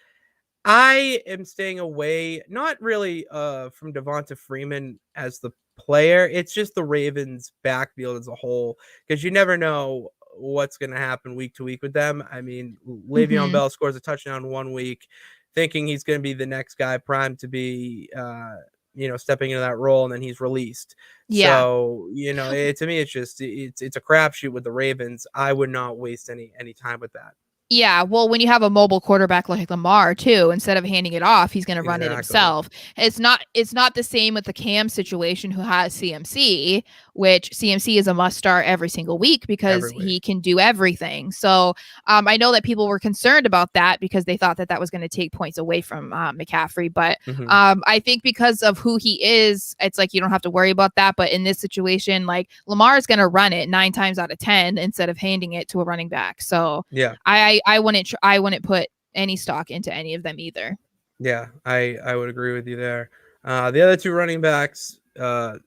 I am staying away, not really from Devonta Freeman as the player. It's just the Ravens' backfield as a whole, because you never know what's going to happen week to week with them. I mean, Le'Veon Bell scores a touchdown 1 week, thinking he's going to be the next guy primed to be stepping into that role, and then he's released. So, to me, it's just, it's a crapshoot with the Ravens. I would not waste any time with that. Yeah, well, when you have a mobile quarterback like Lamar too, instead of handing it off, he's going to run it himself. It's not the same with the Cam situation, who has CMC, which CMC is a must start every single week because he can do everything. So I know that people were concerned about that because they thought that was going to take points away from McCaffrey. But I think because of who he is, it's like you don't have to worry about that. But in this situation, like Lamar is going to run it 9 times out of 10 instead of handing it to a running back. So I wouldn't put any stock into any of them either. Yeah, I would agree with you there. The other 2 running backs, the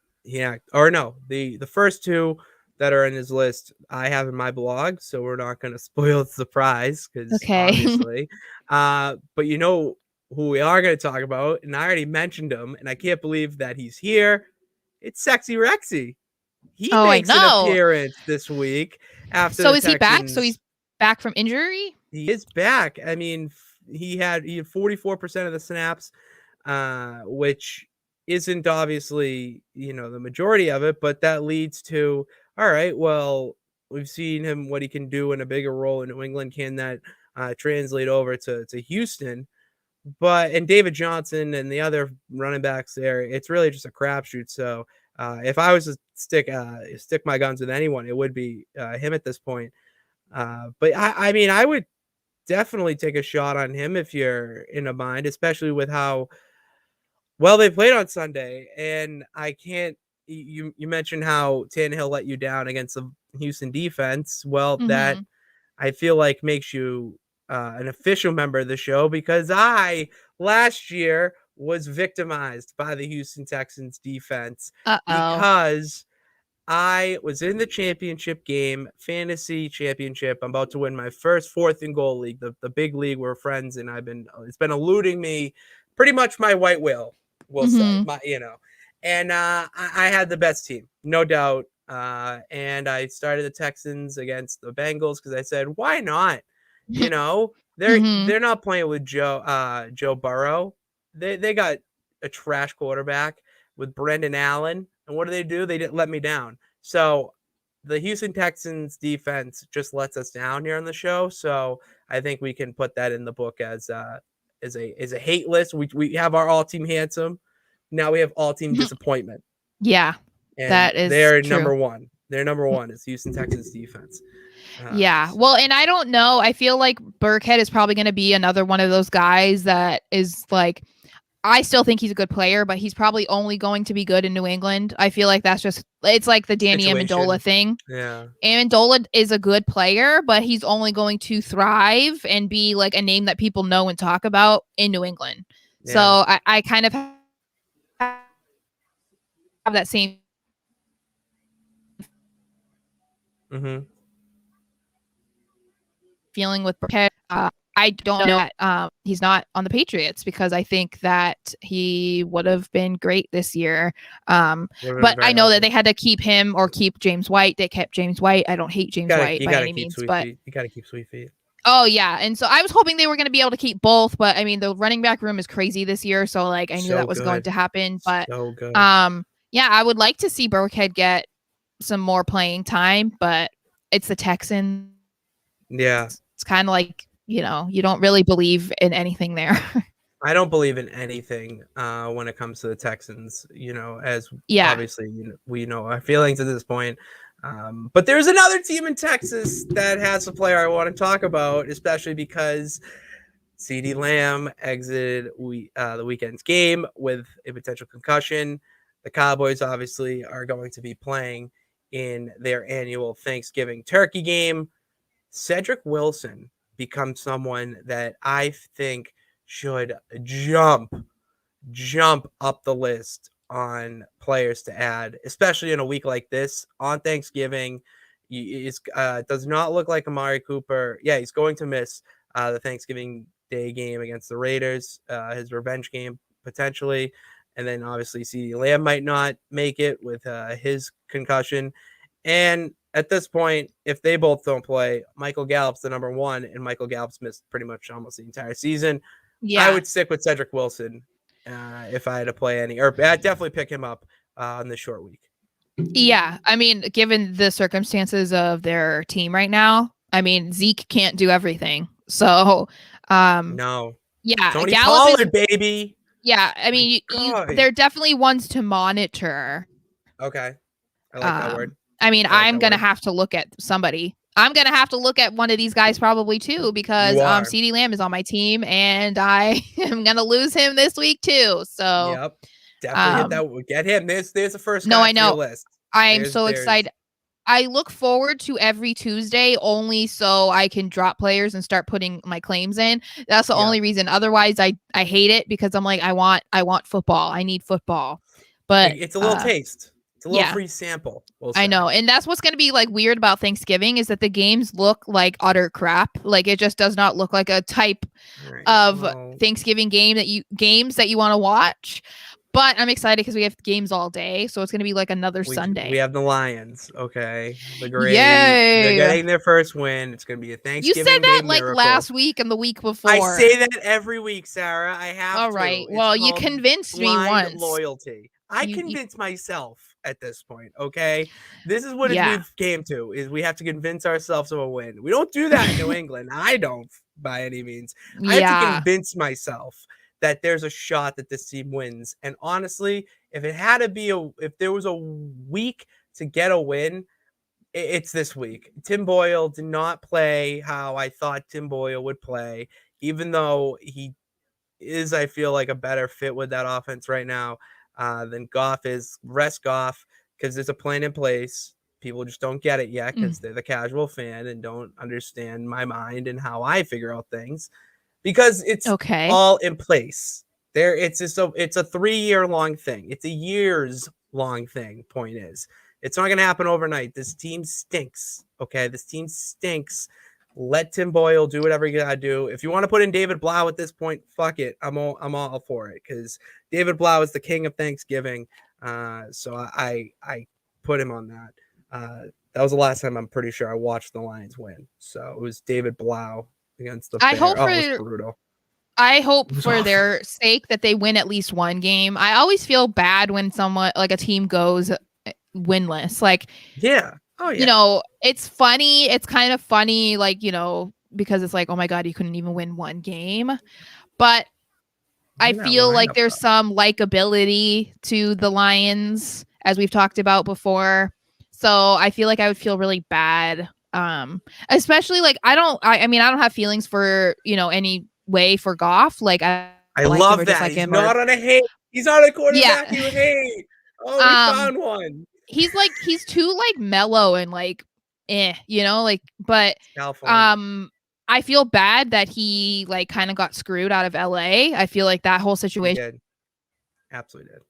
first 2 that are in his list, I have in my blog, so we're not going to spoil the surprise because obviously. But who we are going to talk about, and I already mentioned him, and I can't believe that he's here. It's Sexy Rexy. He makes an appearance this week after. So is he back? So he's back from injury? He is back. I mean, he had 44% of the snaps, which isn't obviously, the majority of it, but that leads to, all right, well, we've seen him, what he can do in a bigger role in New England. Can that translate over to Houston? And David Johnson and the other running backs there, it's really just a crapshoot. So if I was to stick my guns with anyone, it would be him at this point. But I mean, I would definitely take a shot on him if you're in a bind, especially with how well they played on Sunday. And I can't. You mentioned how Tannehill let you down against the Houston defense. Well, that I feel like makes you an official member of the show, because I last year was victimized by the Houston Texans defense because I was in the championship game, fantasy championship. I'm about to win my first 4th and goal league, the big league we're friends, and it's been eluding me pretty much my white whale, we'll say, and I had the best team, no doubt. And I started the Texans against the Bengals because I said, why not? They're not playing with Joe Burrow. They got a trash quarterback with Brendan Allen. And what do? They didn't let me down. So the Houston Texans defense just lets us down here on the show. So I think we can put that in the book as a hate list. We have our all team handsome. Now we have all team disappointment. Yeah, and that is they're true. number one. Their number one is Houston Texans defense. Well, and I don't know. I feel like Burkhead is probably going to be another one of those guys that is like, I still think he's a good player, but he's probably only going to be good in New England. I feel like it's like the Danny Amendola thing. Yeah. Amendola is a good player, but he's only going to thrive and be like a name that people know and talk about in New England. Yeah. So I kind of have that same feeling with Burkhead. I don't know that he's not on the Patriots because I think that he would have been great this year. But I know that they had to keep him or keep James White. They kept James White. I don't hate James White by any means, but you got to keep Sweet Feet. Oh yeah, and so I was hoping they were going to be able to keep both, but I mean the running back room is crazy this year, so like I knew that was going to happen. But yeah, I would like to see Burkhead get some more playing time, but it's the Texans. Yeah, it's kind of like, you don't really believe in anything there. I don't believe in anything when it comes to the Texans, as obviously we know our feelings at this point. But there's another team in Texas that has a player I want to talk about, especially because CeeDee Lamb exited the weekend's game with a potential concussion. The Cowboys obviously are going to be playing in their annual Thanksgiving turkey game. Cedric Wilson becomes someone that I think should jump up the list on players to add, especially in a week like this on Thanksgiving. It does not look like Amari Cooper. Yeah, he's going to miss the Thanksgiving Day game against the Raiders, his revenge game potentially. And then obviously CeeDee Lamb might not make it with his concussion. And at this point, if they both don't play, Michael Gallup's the number one, and Michael Gallup's missed pretty much almost the entire season. Yeah. I would stick with Cedric Wilson if I had to play any, or I'd definitely pick him up on this short week. Yeah, I mean, given the circumstances of their team right now, I mean, Zeke can't do everything. So, no. Yeah, Tony Gallup Pollard, baby. Yeah, I mean, they're definitely ones to monitor. Okay. I like that word. I mean, I'm going to have to look at somebody. I'm going to have to look at one of these guys probably too, because CeeDee Lamb is on my team and I am going to lose him this week too. So yep, definitely get him. There's the first guy I know. On your list. I'm so excited. I look forward to every Tuesday only so I can drop players and start putting my claims in. That's the only reason. Otherwise, I hate it because I'm like, I want football. I need football. But it's a little taste. It's a little free sample. I know. And that's what's going to be like weird about Thanksgiving is that the games look like utter crap. Like it just does not look like a type of Thanksgiving games that you want to watch. But I'm excited because we have games all day. So it's going to be like another Sunday. We have the Lions. Okay. The Grady. Yay. They're getting their first win. It's going to be a Thanksgiving You said that Day like miracle. Last week and the week before. I say that every week, Sarah. I have all right. Well, you convinced me once. Loyalty. I convinced myself at this point. Okay. This is what we've came to is we have to convince ourselves of a win. We don't do that in New England. I don't by any means. I have to convince myself that there's a shot that this team wins. And honestly, if it had to be if there was a week to get a win, it's this week. Tim Boyle did not play how I thought Tim Boyle would play, even though he is, I feel like, a better fit with that offense right now than Goff is. Rest Goff because there's a plan in place. People just don't get it yet because they're the casual fan and don't understand my mind and how I figure out things. Because it's all in place. It's a 3-year long thing. It's a years long thing. Point is, it's not going to happen overnight. This team stinks. Okay, this team stinks. Let Tim Boyle do whatever you gotta do. If you want to put in David Blau at this point, fuck it. I'm all for it because David Blau is the king of Thanksgiving. So I put him on that. That was the last time I'm pretty sure I watched the Lions win. So it was David Blau against the Bears. It was brutal. I hope for their sake that they win at least one game. I always feel bad when someone like a team goes winless. Like, it's funny. It's kind of funny, like, because it's like, oh my God, you couldn't even win one game. But I feel like there's some likability to the Lions, as we've talked about before. So I feel like I would feel really bad. Especially like I don't have feelings for any way for Goff. Like I I love that. He's not on a hate. He's on a quarterback you hate. Oh, we found one. He's too like mellow and like but I feel bad that he like kind of got screwed out of LA. I feel like that whole situation did. Absolutely did.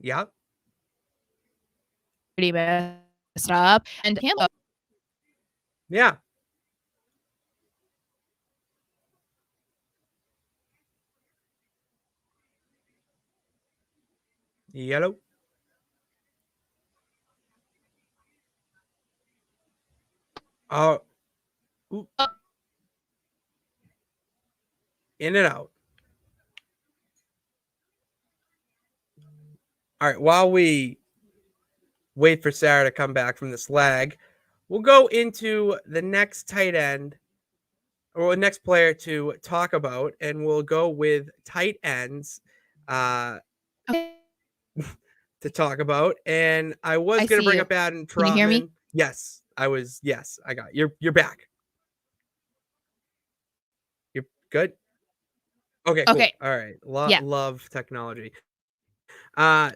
Yep. Pretty messed up. And him. Yeah. Yellow. Oh. In and out. All right. While we wait for Sara to come back from this lag, we'll go into the next tight end or the next player to talk about, and we'll go with tight ends to talk about. And I was going to bring up Adam Trotman. Can you hear me? Yes, I was. Yes, I got it. You're back. You're good? Okay, cool. Okay. All right. Love technology.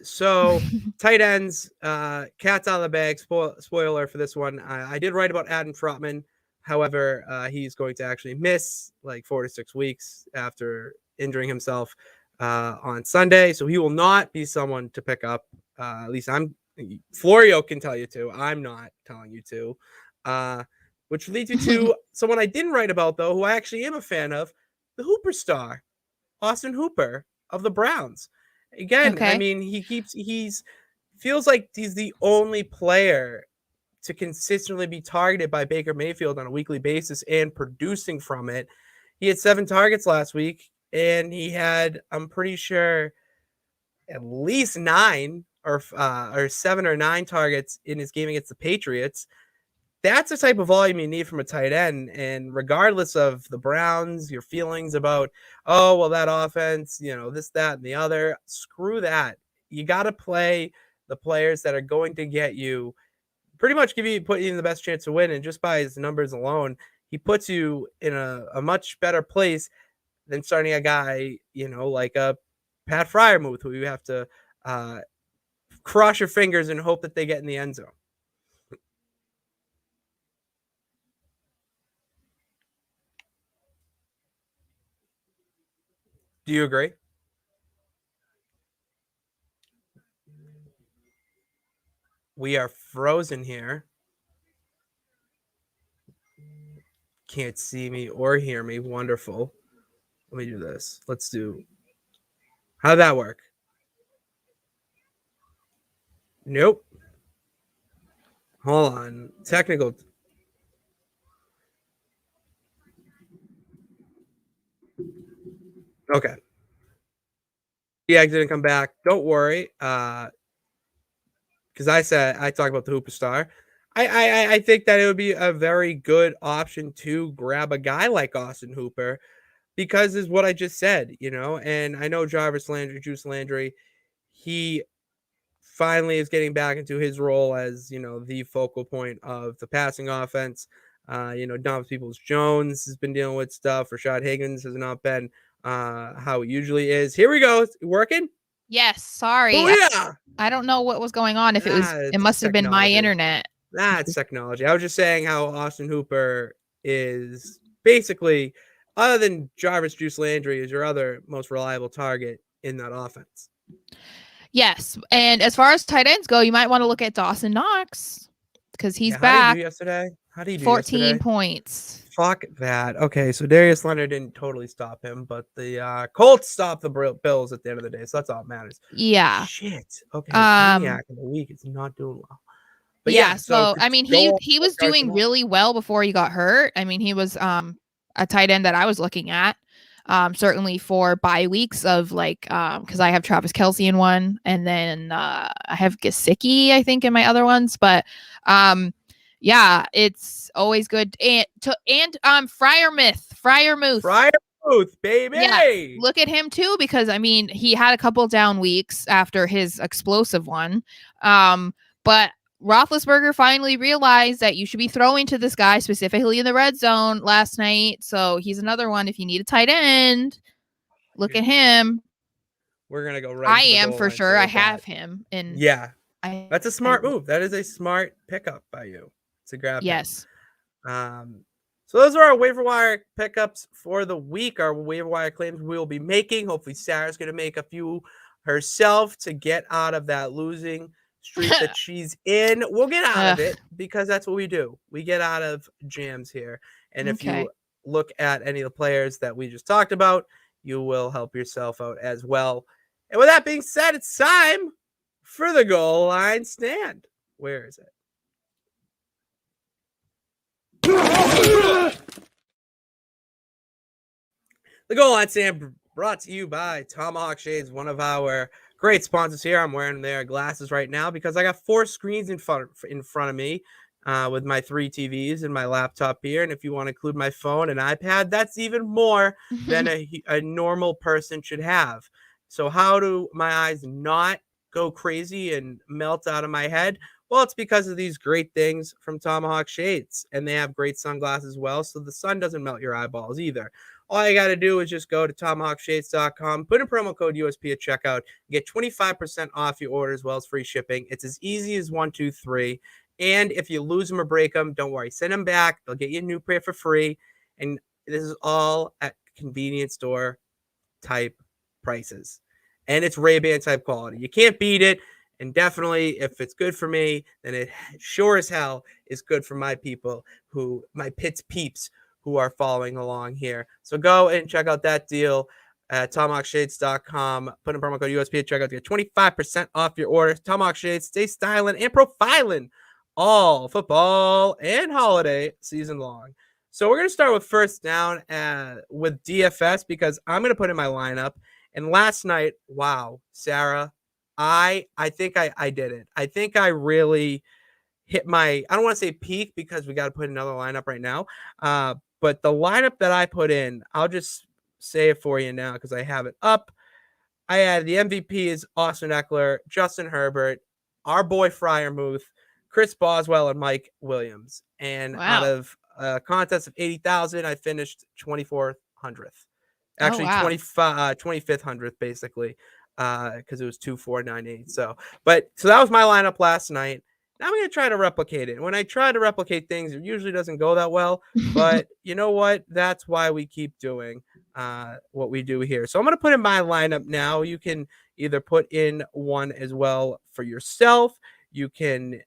So tight ends, cat's out of the bag. Spoiler for this one. I did write about Adam Trotman. However, he's going to actually miss like 4 to 6 weeks after injuring himself on Sunday. So he will not be someone to pick up. At least Florio can tell you to. I'm not telling you to. Which leads you to someone I didn't write about, though, who I actually am a fan of, the Hooper star, Austin Hooper of the Browns. Again, I mean, feels like he's the only player to consistently be targeted by Baker Mayfield on a weekly basis and producing from it. He had 7 targets last week, and he had, I'm pretty sure, at least 9 or 7 or 9 targets in his game against the Patriots. That's the type of volume you need from a tight end. And regardless of the Browns, your feelings about, oh, well, that offense, this, that, and the other, screw that. You got to play the players that are going to get you, pretty much put you in the best chance to win. And just by his numbers alone, he puts you in a much better place than starting a guy, like a Pat Freiermuth, who you have to cross your fingers and hope that they get in the end zone. Do you agree? We are frozen here. Can't see me or hear me. Wonderful. Let me do this. Let's do. How'd that work? Nope. Hold on. Technical. Okay. Yeah, didn't come back. Don't worry. Because I talked about the Hooper star. I think that it would be a very good option to grab a guy like Austin Hooper, because is what I just said, and I know Jarvis Landry, Juice Landry, he finally is getting back into his role as, the focal point of the passing offense. Donovan Peoples-Jones has been dealing with stuff. Rashad Higgins has not been how it usually is. Here we go. Working? Yes. Sorry. Oh, yeah. I don't know what was going on. It must have been my internet. That's technology. I was just saying how Austin Hooper is basically, other than Jarvis Juice Landry, is your other most reliable target in that offense. Yes. And as far as tight ends go, you might want to look at Dawson Knox because he's back. How did he do yesterday? 14 points. Fuck that. Okay, so Darius Leonard didn't totally stop him, but the Colts stopped the Bills at the end of the day, so that's all that matters. Yeah. Shit. Okay. Maniac in the week is not doing well. But yeah. So I mean, he was doing really well before he got hurt. I mean, he was a tight end that I was looking at. Certainly for bye weeks of like, because I have Travis Kelce in one, and then I have Gesicki, I think, in my other ones. But yeah, it's always good. And Freiermuth. Truth, baby. Yeah, look at him too, because I mean, he had a couple down weeks after his explosive one. But Roethlisberger finally realized that you should be throwing to this guy, specifically in the red zone last night. So he's another one. If you need a tight end, look at him. We're gonna go right. I am for sure. I have him, and that's a smart move. That is a smart pickup by you to grab. Yes. So those are our waiver wire pickups for the week. Our waiver wire claims we will be making. Hopefully, Sarah's going to make a few herself to get out of that losing streak that she's in. We'll get out of it because that's what we do. We get out of jams here. And if you look at any of the players that we just talked about, you will help yourself out as well. And with that being said, it's time for the goal line stand. Where is it? The goal line stand brought to you by Tomahawk Shades, one of our great sponsors here. I'm wearing their glasses right now because I got 4 screens in front of me with my 3 TVs and my laptop here. And if you want to include my phone and iPad, that's even more than a normal person should have. So how do my eyes not go crazy and melt out of my head? Well, it's because of these great things from Tomahawk Shades, and they have great sunglasses as well, so the sun doesn't melt your eyeballs either. All you got to do is just go to tomahawkshades.com, put in promo code USP at checkout, get 25% off your order as well as free shipping. It's as easy as 1, 2, 3. And if you lose them or break them, don't worry. Send them back. They'll get you a new pair for free. And this is all at convenience store type prices. And it's Ray-Ban type quality. You can't beat it. And definitely, if it's good for me, then it sure as hell is good for my people, my Pitts peeps who are following along here. So go and check out that deal at tomahawkshades.com. Put in promo code USP at checkout to get 25% off your order. Tomahawk Shades, stay styling and profiling all football and holiday season long. So we're going to start with first down with DFS because I'm going to put in my lineup. And last night, wow, Sara, I think I did it. I think I really hit I don't want to say peak because we got to put another lineup right now. But the lineup that I put in, I'll just say it for you now because I have it up. I had the MVP is Austin Eckler, Justin Herbert, our boy Freiermuth, Chris Boswell, and Mike Williams. And out of a contest of 80,000, I finished 2400th. Actually, 2500th, basically. Because it was 2498. So that was my lineup last night. Now I'm going to try to replicate it. When I try to replicate things, it usually doesn't go that well. But you know what? That's why we keep doing what we do here. So I'm going to put in my lineup now. You can either put in one as well for yourself. You can,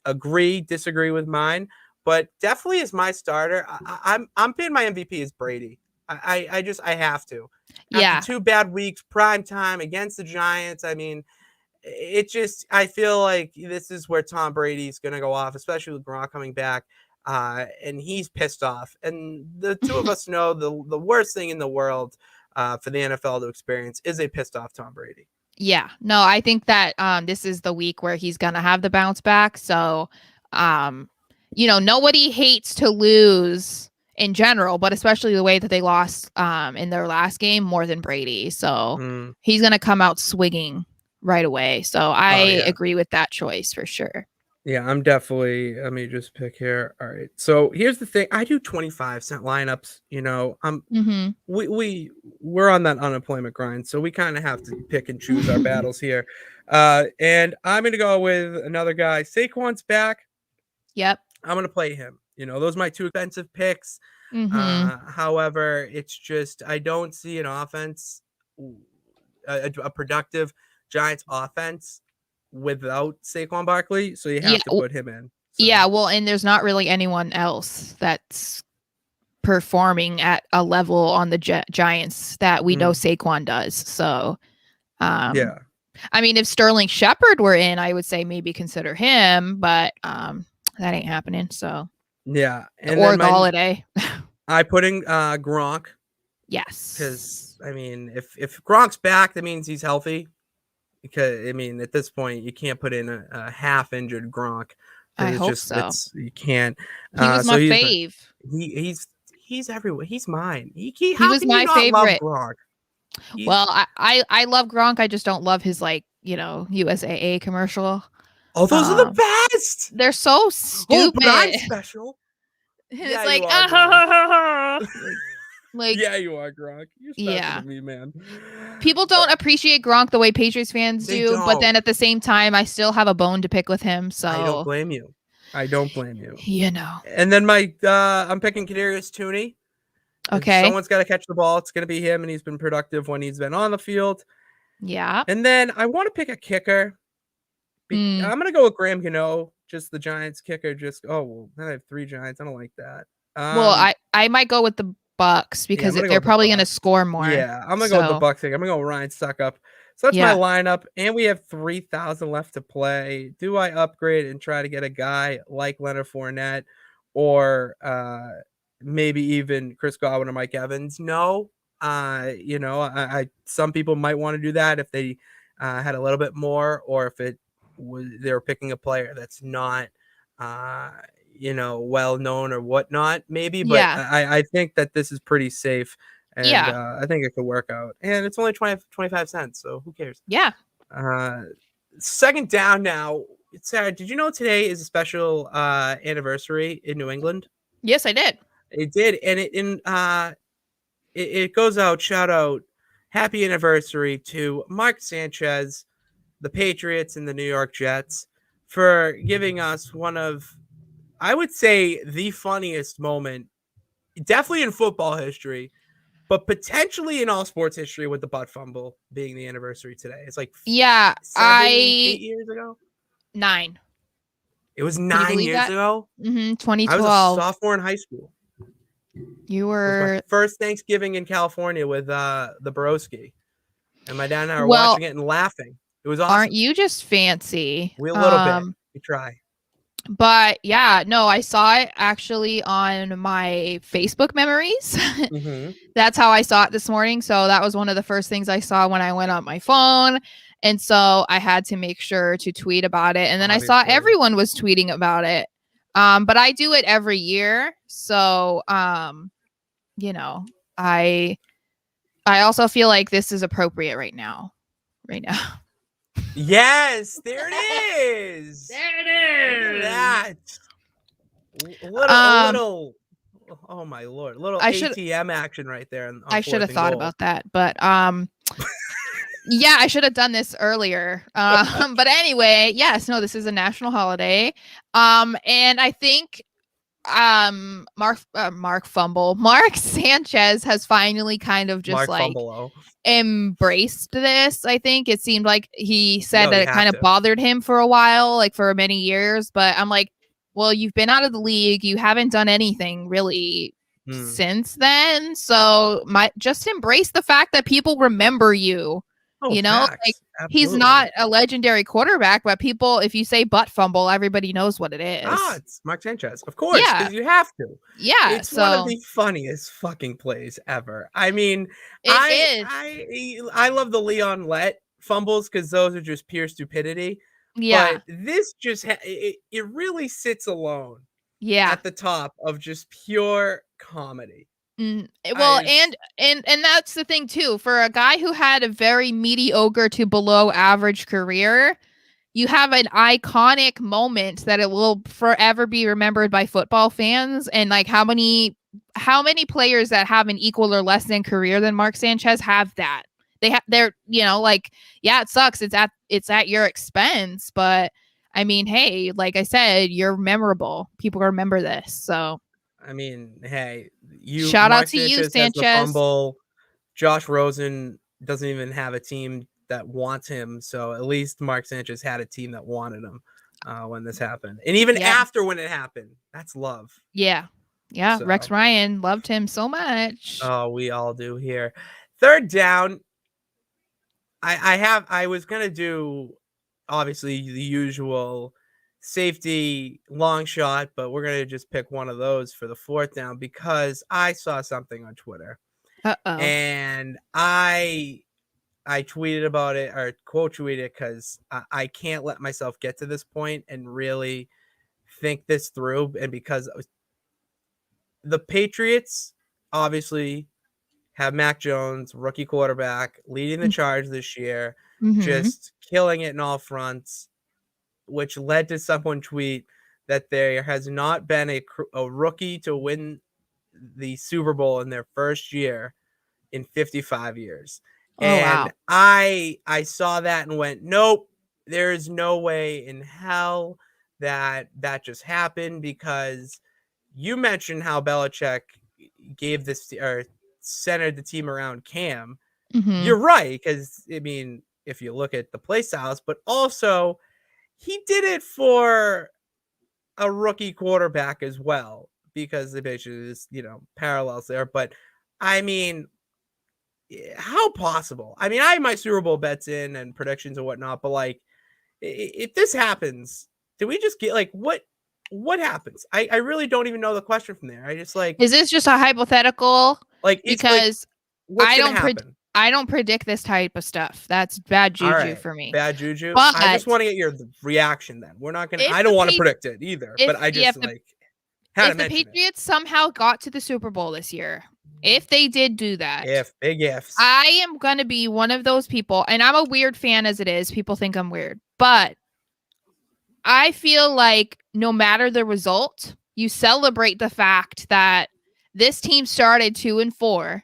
agree, disagree with mine. But definitely as my starter, I'm picking my MVP is Brady. I have to. After 2 bad weeks, prime time against the Giants. I mean, I feel like this is where Tom Brady's going to go off, especially with Gronk coming back. And he's pissed off. And the two of us know the worst thing in the world for the NFL to experience is a pissed off Tom Brady. Yeah, no, I think that this is the week where he's going to have the bounce back. So, nobody hates to lose in general, but especially the way that they lost in their last game more than Brady. So he's going to come out swinging right away. So I agree with that choice for sure. Yeah, I'm definitely, let me just pick here. All right. So here's the thing. I do 25-cent lineups, we're on that unemployment grind. So we kind of have to pick and choose our battles here. And I'm going to go with another guy. Saquon's back. Yep. I'm going to play him. Those are my 2 expensive picks. However, it's just I don't see an offense, a productive Giants offense without Saquon Barkley. So you have to put him in. So. Yeah, well, and there's not really anyone else that's performing at a level on the Giants that we know Saquon does. So, yeah. I mean, if Sterling Shepard were in, I would say maybe consider him, but that ain't happening. So yeah, and or Galladay. I put in Gronk. Yes, because I mean, if Gronk's back, that means he's healthy. Because I mean, at this point, you can't put in a half-injured Gronk. I hope so. You can't. He was my fave. he's everywhere. He's mine. He was my favorite. Love Gronk? Well, I love Gronk. I just don't love his USAA commercial. Oh, those are the best. They're so stupid. Oh, but I'm special. It's like, yeah, you are Gronk. You're special to me, man. People don't appreciate Gronk the way Patriots fans do, but then at the same time, I still have a bone to pick with him. So I don't blame you. You know. And then I'm picking Kadarius Toney. Okay. If someone's got to catch the ball. It's going to be him, and he's been productive when he's been on the field. Yeah. And then I want to pick a kicker. I'm going to go with Graham Gano, just the Giants kicker. Then I have 3 Giants. I don't like that. Well, I might go with the Bucks because they're probably going to score more. Yeah, I'm going to go with the Bucks. I'm going to go with Ryan Suckup. So that's my lineup, and we have 3,000 left to play. Do I upgrade and try to get a guy like Leonard Fournette or maybe even Chris Godwin or Mike Evans? No. Some people might want to do that if they had a little bit more, or if they were picking a player that's not well known or whatnot, maybe. But I think that this is pretty safe. And I think it could work out. And it's only 25 cents, so who cares? Yeah. Second down now. Sarah, did you know today is a special anniversary in New England? Yes, I did. It did. And it goes out, shout out, happy anniversary to Mark Sanchez, the Patriots and the New York Jets, for giving us one of, I would say, the funniest moment, definitely in football history, but potentially in all sports history, with the butt fumble being the anniversary today. It's like 8 years ago? 9. It was 9 years ago? 2012. I was a sophomore in high school. You were... It was my first Thanksgiving in California with the Borowski. And my dad and I were watching it and laughing. It was awesome. Aren't you just fancy? We a little bit. We try. But yeah, no, I saw it actually on my Facebook memories. Mm-hmm. That's how I saw it this morning. So that was one of the first things I saw when I went on my phone. And so I had to make sure to tweet about it. And then I saw everyone was tweeting about it. But I do it every year. So, I also feel like this is appropriate right now. Yes, there it is. There it is. That. A little. Oh my Lord! A little ATM action right there. I should have thought about that, but yeah, I should have done this earlier. But anyway, yes, no, this is a national holiday. And I think Mark Sanchez has finally kind of just embraced this. I think it seemed like he said that it kind of bothered him for a while, like for many years. But I'm like, well, you've been out of the league. You haven't done anything really since then. So just embrace the fact that people remember you. Facts. He's not a legendary quarterback, but people, if you say butt fumble, everybody knows what it is. It's Mark Sanchez, of course, because you have to. Yeah, it's one of the funniest fucking plays ever. I mean, I love the Leon Lett fumbles because those are just pure stupidity. Yeah, but this just it really sits alone. Yeah, at the top of just pure comedy. Well, and that's the thing too. For a guy who had a very mediocre to below average career, you have an iconic moment that it will forever be remembered by football fans. And like how many players that have an equal or less than career than Mark Sanchez have that? They're it sucks. It's at your expense, but I mean, hey, like I said, you're memorable. People remember this, so. I mean, hey, shout out to you, Sanchez. Fumble. Josh Rosen doesn't even have a team that wants him, so at least Mark Sanchez had a team that wanted him when this happened, and even after when it happened, that's love. Yeah. So, Rex Ryan loved him so much. Oh, we all do here. Third down. I was gonna do obviously the usual safety long shot, but we're going to just pick one of those for the fourth down because I saw something on Twitter. And I tweeted about it, or quote tweeted it, because I can't let myself get to this point and really think this through. And because the Patriots obviously have Mac Jones, rookie quarterback, leading the charge this year, just killing it in all fronts, which led to someone tweet that there has not been a rookie to win the Super Bowl in their first year in 55 years. Oh, And wow. I saw that and went, nope, there is no way in hell that just happened, because you mentioned how Belichick gave this or centered the team around Cam. You're right, because I mean, if you look at the play styles, but also he did it for a rookie quarterback as well, because the basically is, parallels there. But I mean, how possible? I mean, I have my Super Bowl bets in and predictions and whatnot, but like, if this happens, do we just get like what happens? I really don't even know the question from there. I just like, is this just a hypothetical? like it's Because like, what's gonna happen? I don't predict this type of stuff. That's bad juju for me. Bad juju. But I just want to get your reaction. Then we're not gonna. I don't want to predict it either. But I just if the Patriots somehow got to the Super Bowl this year, if they did do that, big ifs, I am gonna be one of those people, and I'm a weird fan as it is. People think I'm weird, but I feel like no matter the result, you celebrate the fact that this team started 2-4.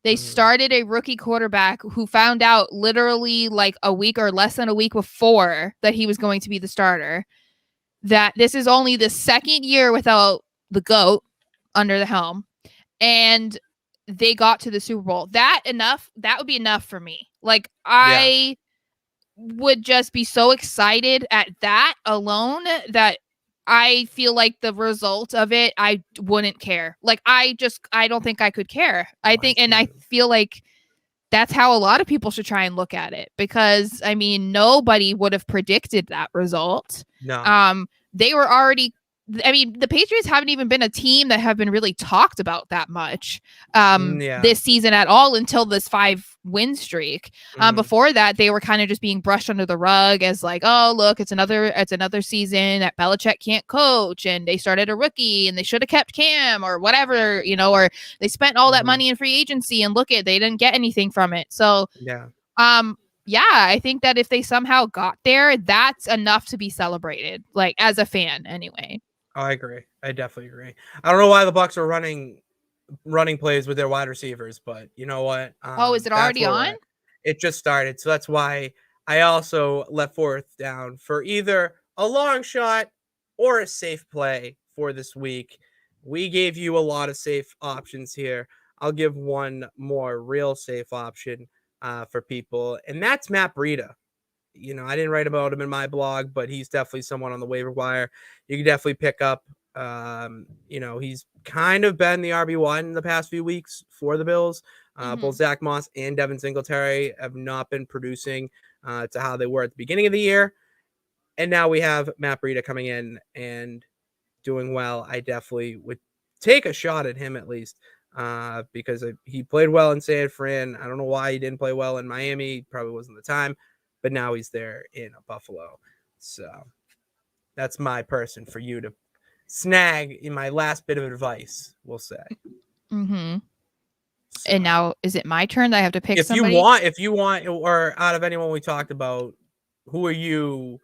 They started a rookie quarterback who found out literally like a week or less than a week before that he was going to be the starter. That this is only the second year without the GOAT under the helm, and they got to the Super Bowl. That would be enough for me. Like, I would just be so excited at that alone that I feel like the result of it, I wouldn't care. Like, I don't think I could care. I feel like that's how a lot of people should try and look at it, because I mean, nobody would have predicted that result. No. They were already, I mean, the Patriots haven't even been a team that have been really talked about that much this season at all until this 5-win streak. Before that, they were kind of just being brushed under the rug as like, oh, look, it's another season that Belichick can't coach, and they started a rookie and they should have kept Cam or whatever, or they spent all that money in free agency and look at, they didn't get anything from it. So I think that if they somehow got there, that's enough to be celebrated, like as a fan anyway. I agree. I definitely agree. I don't know why the Bucs are running plays with their wide receivers, but you know what? Is it already on? It just started. So that's why I also left fourth down for either a long shot or a safe play for this week. We gave you a lot of safe options here. I'll give one more real safe option for people, and that's Matt Breida. I didn't write about him in my blog, but he's definitely someone on the waiver wire you can definitely pick up. He's kind of been the RB1 in the past few weeks for the Bills. Both Zach Moss and Devin Singletary have not been producing to how they were at the beginning of the year. And now we have Matt Breida coming in and doing well. I definitely would take a shot at him at least because he played well in San Fran. I don't know why he didn't play well in Miami. Probably wasn't the time. But now he's there in Buffalo. So that's my person for you to snag in my last bit of advice, we'll say. So, and now, is it my turn that I have to pick somebody? If you want, or out of anyone we talked about, who are you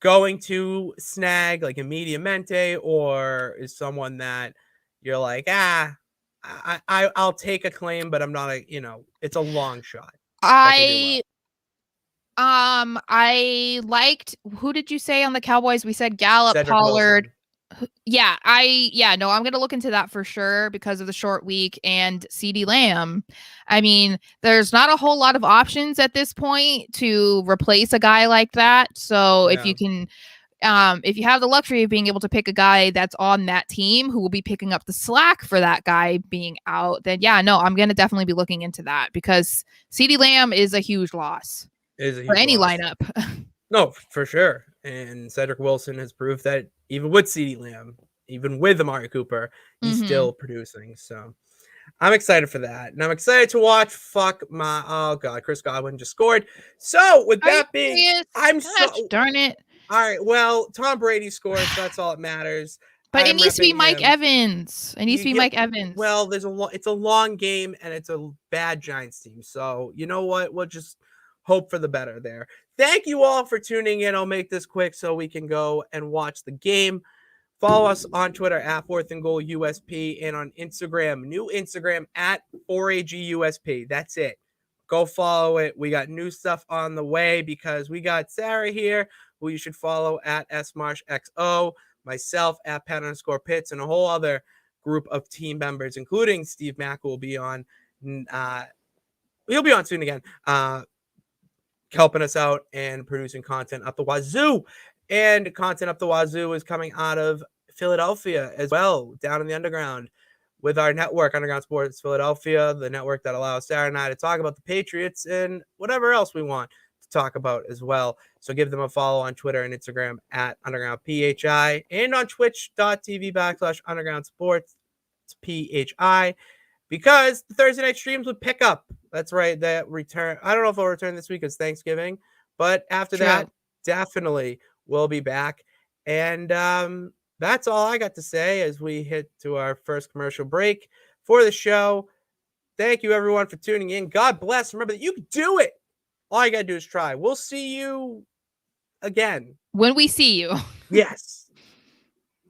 going to snag, like immediatamente, or is someone that you're like, I'll take a claim, but I'm not it's a long shot. I liked, who did you say on the Cowboys? We said Gallup, Cedric Pollard. Wilson. I'm going to look into that for sure because of the short week, and CeeDee Lamb. I mean, there's not a whole lot of options at this point to replace a guy like that. So if you can, if you have the luxury of being able to pick a guy that's on that team who will be picking up the slack for that guy being out, then I'm going to definitely be looking into that, because CeeDee Lamb is a huge loss. For any lineup. No, for sure. And Cedric Wilson has proved that even with CeeDee Lamb, even with Amari Cooper, he's still producing. So I'm excited for that. And I'm excited to watch Chris Godwin just scored. So with that being, darn it. All right, well, Tom Brady scored, so that's all that matters. But it needs to be Mike Evans. It needs to be Mike Evans. Well, it's a long game and it's a bad Giants team. So you know what? We'll just hope for the better there. Thank you all for tuning in. I'll make this quick so we can go and watch the game. Follow us on Twitter at 4th and Goal USP and on Instagram, new Instagram at 4AGUSP. That's it. Go follow it. We got new stuff on the way because we got Sara here, who you should follow at SMarshXO, myself at Pat_Pitts, and a whole other group of team members, including Steve Mack, who will be on. He'll be on soon again, helping us out and producing content up the wazoo. And content up the wazoo is coming out of Philadelphia as well, down in the underground with our network, Underground Sports Philadelphia, the network that allows Sara and I to talk about the Patriots and whatever else we want to talk about as well. So give them a follow on Twitter and Instagram at UndergroundPHI and on twitch.tv/Underground Sports PHI, because the Thursday night streams would pick up. That's right. That return. I don't know if I'll return this week. It's Thanksgiving, but after that, definitely we'll be back. And that's all I got to say as we hit to our first commercial break for the show. Thank you, everyone, for tuning in. God bless. Remember that you can do it. All you got to do is try. We'll see you again. When we see you. Yes.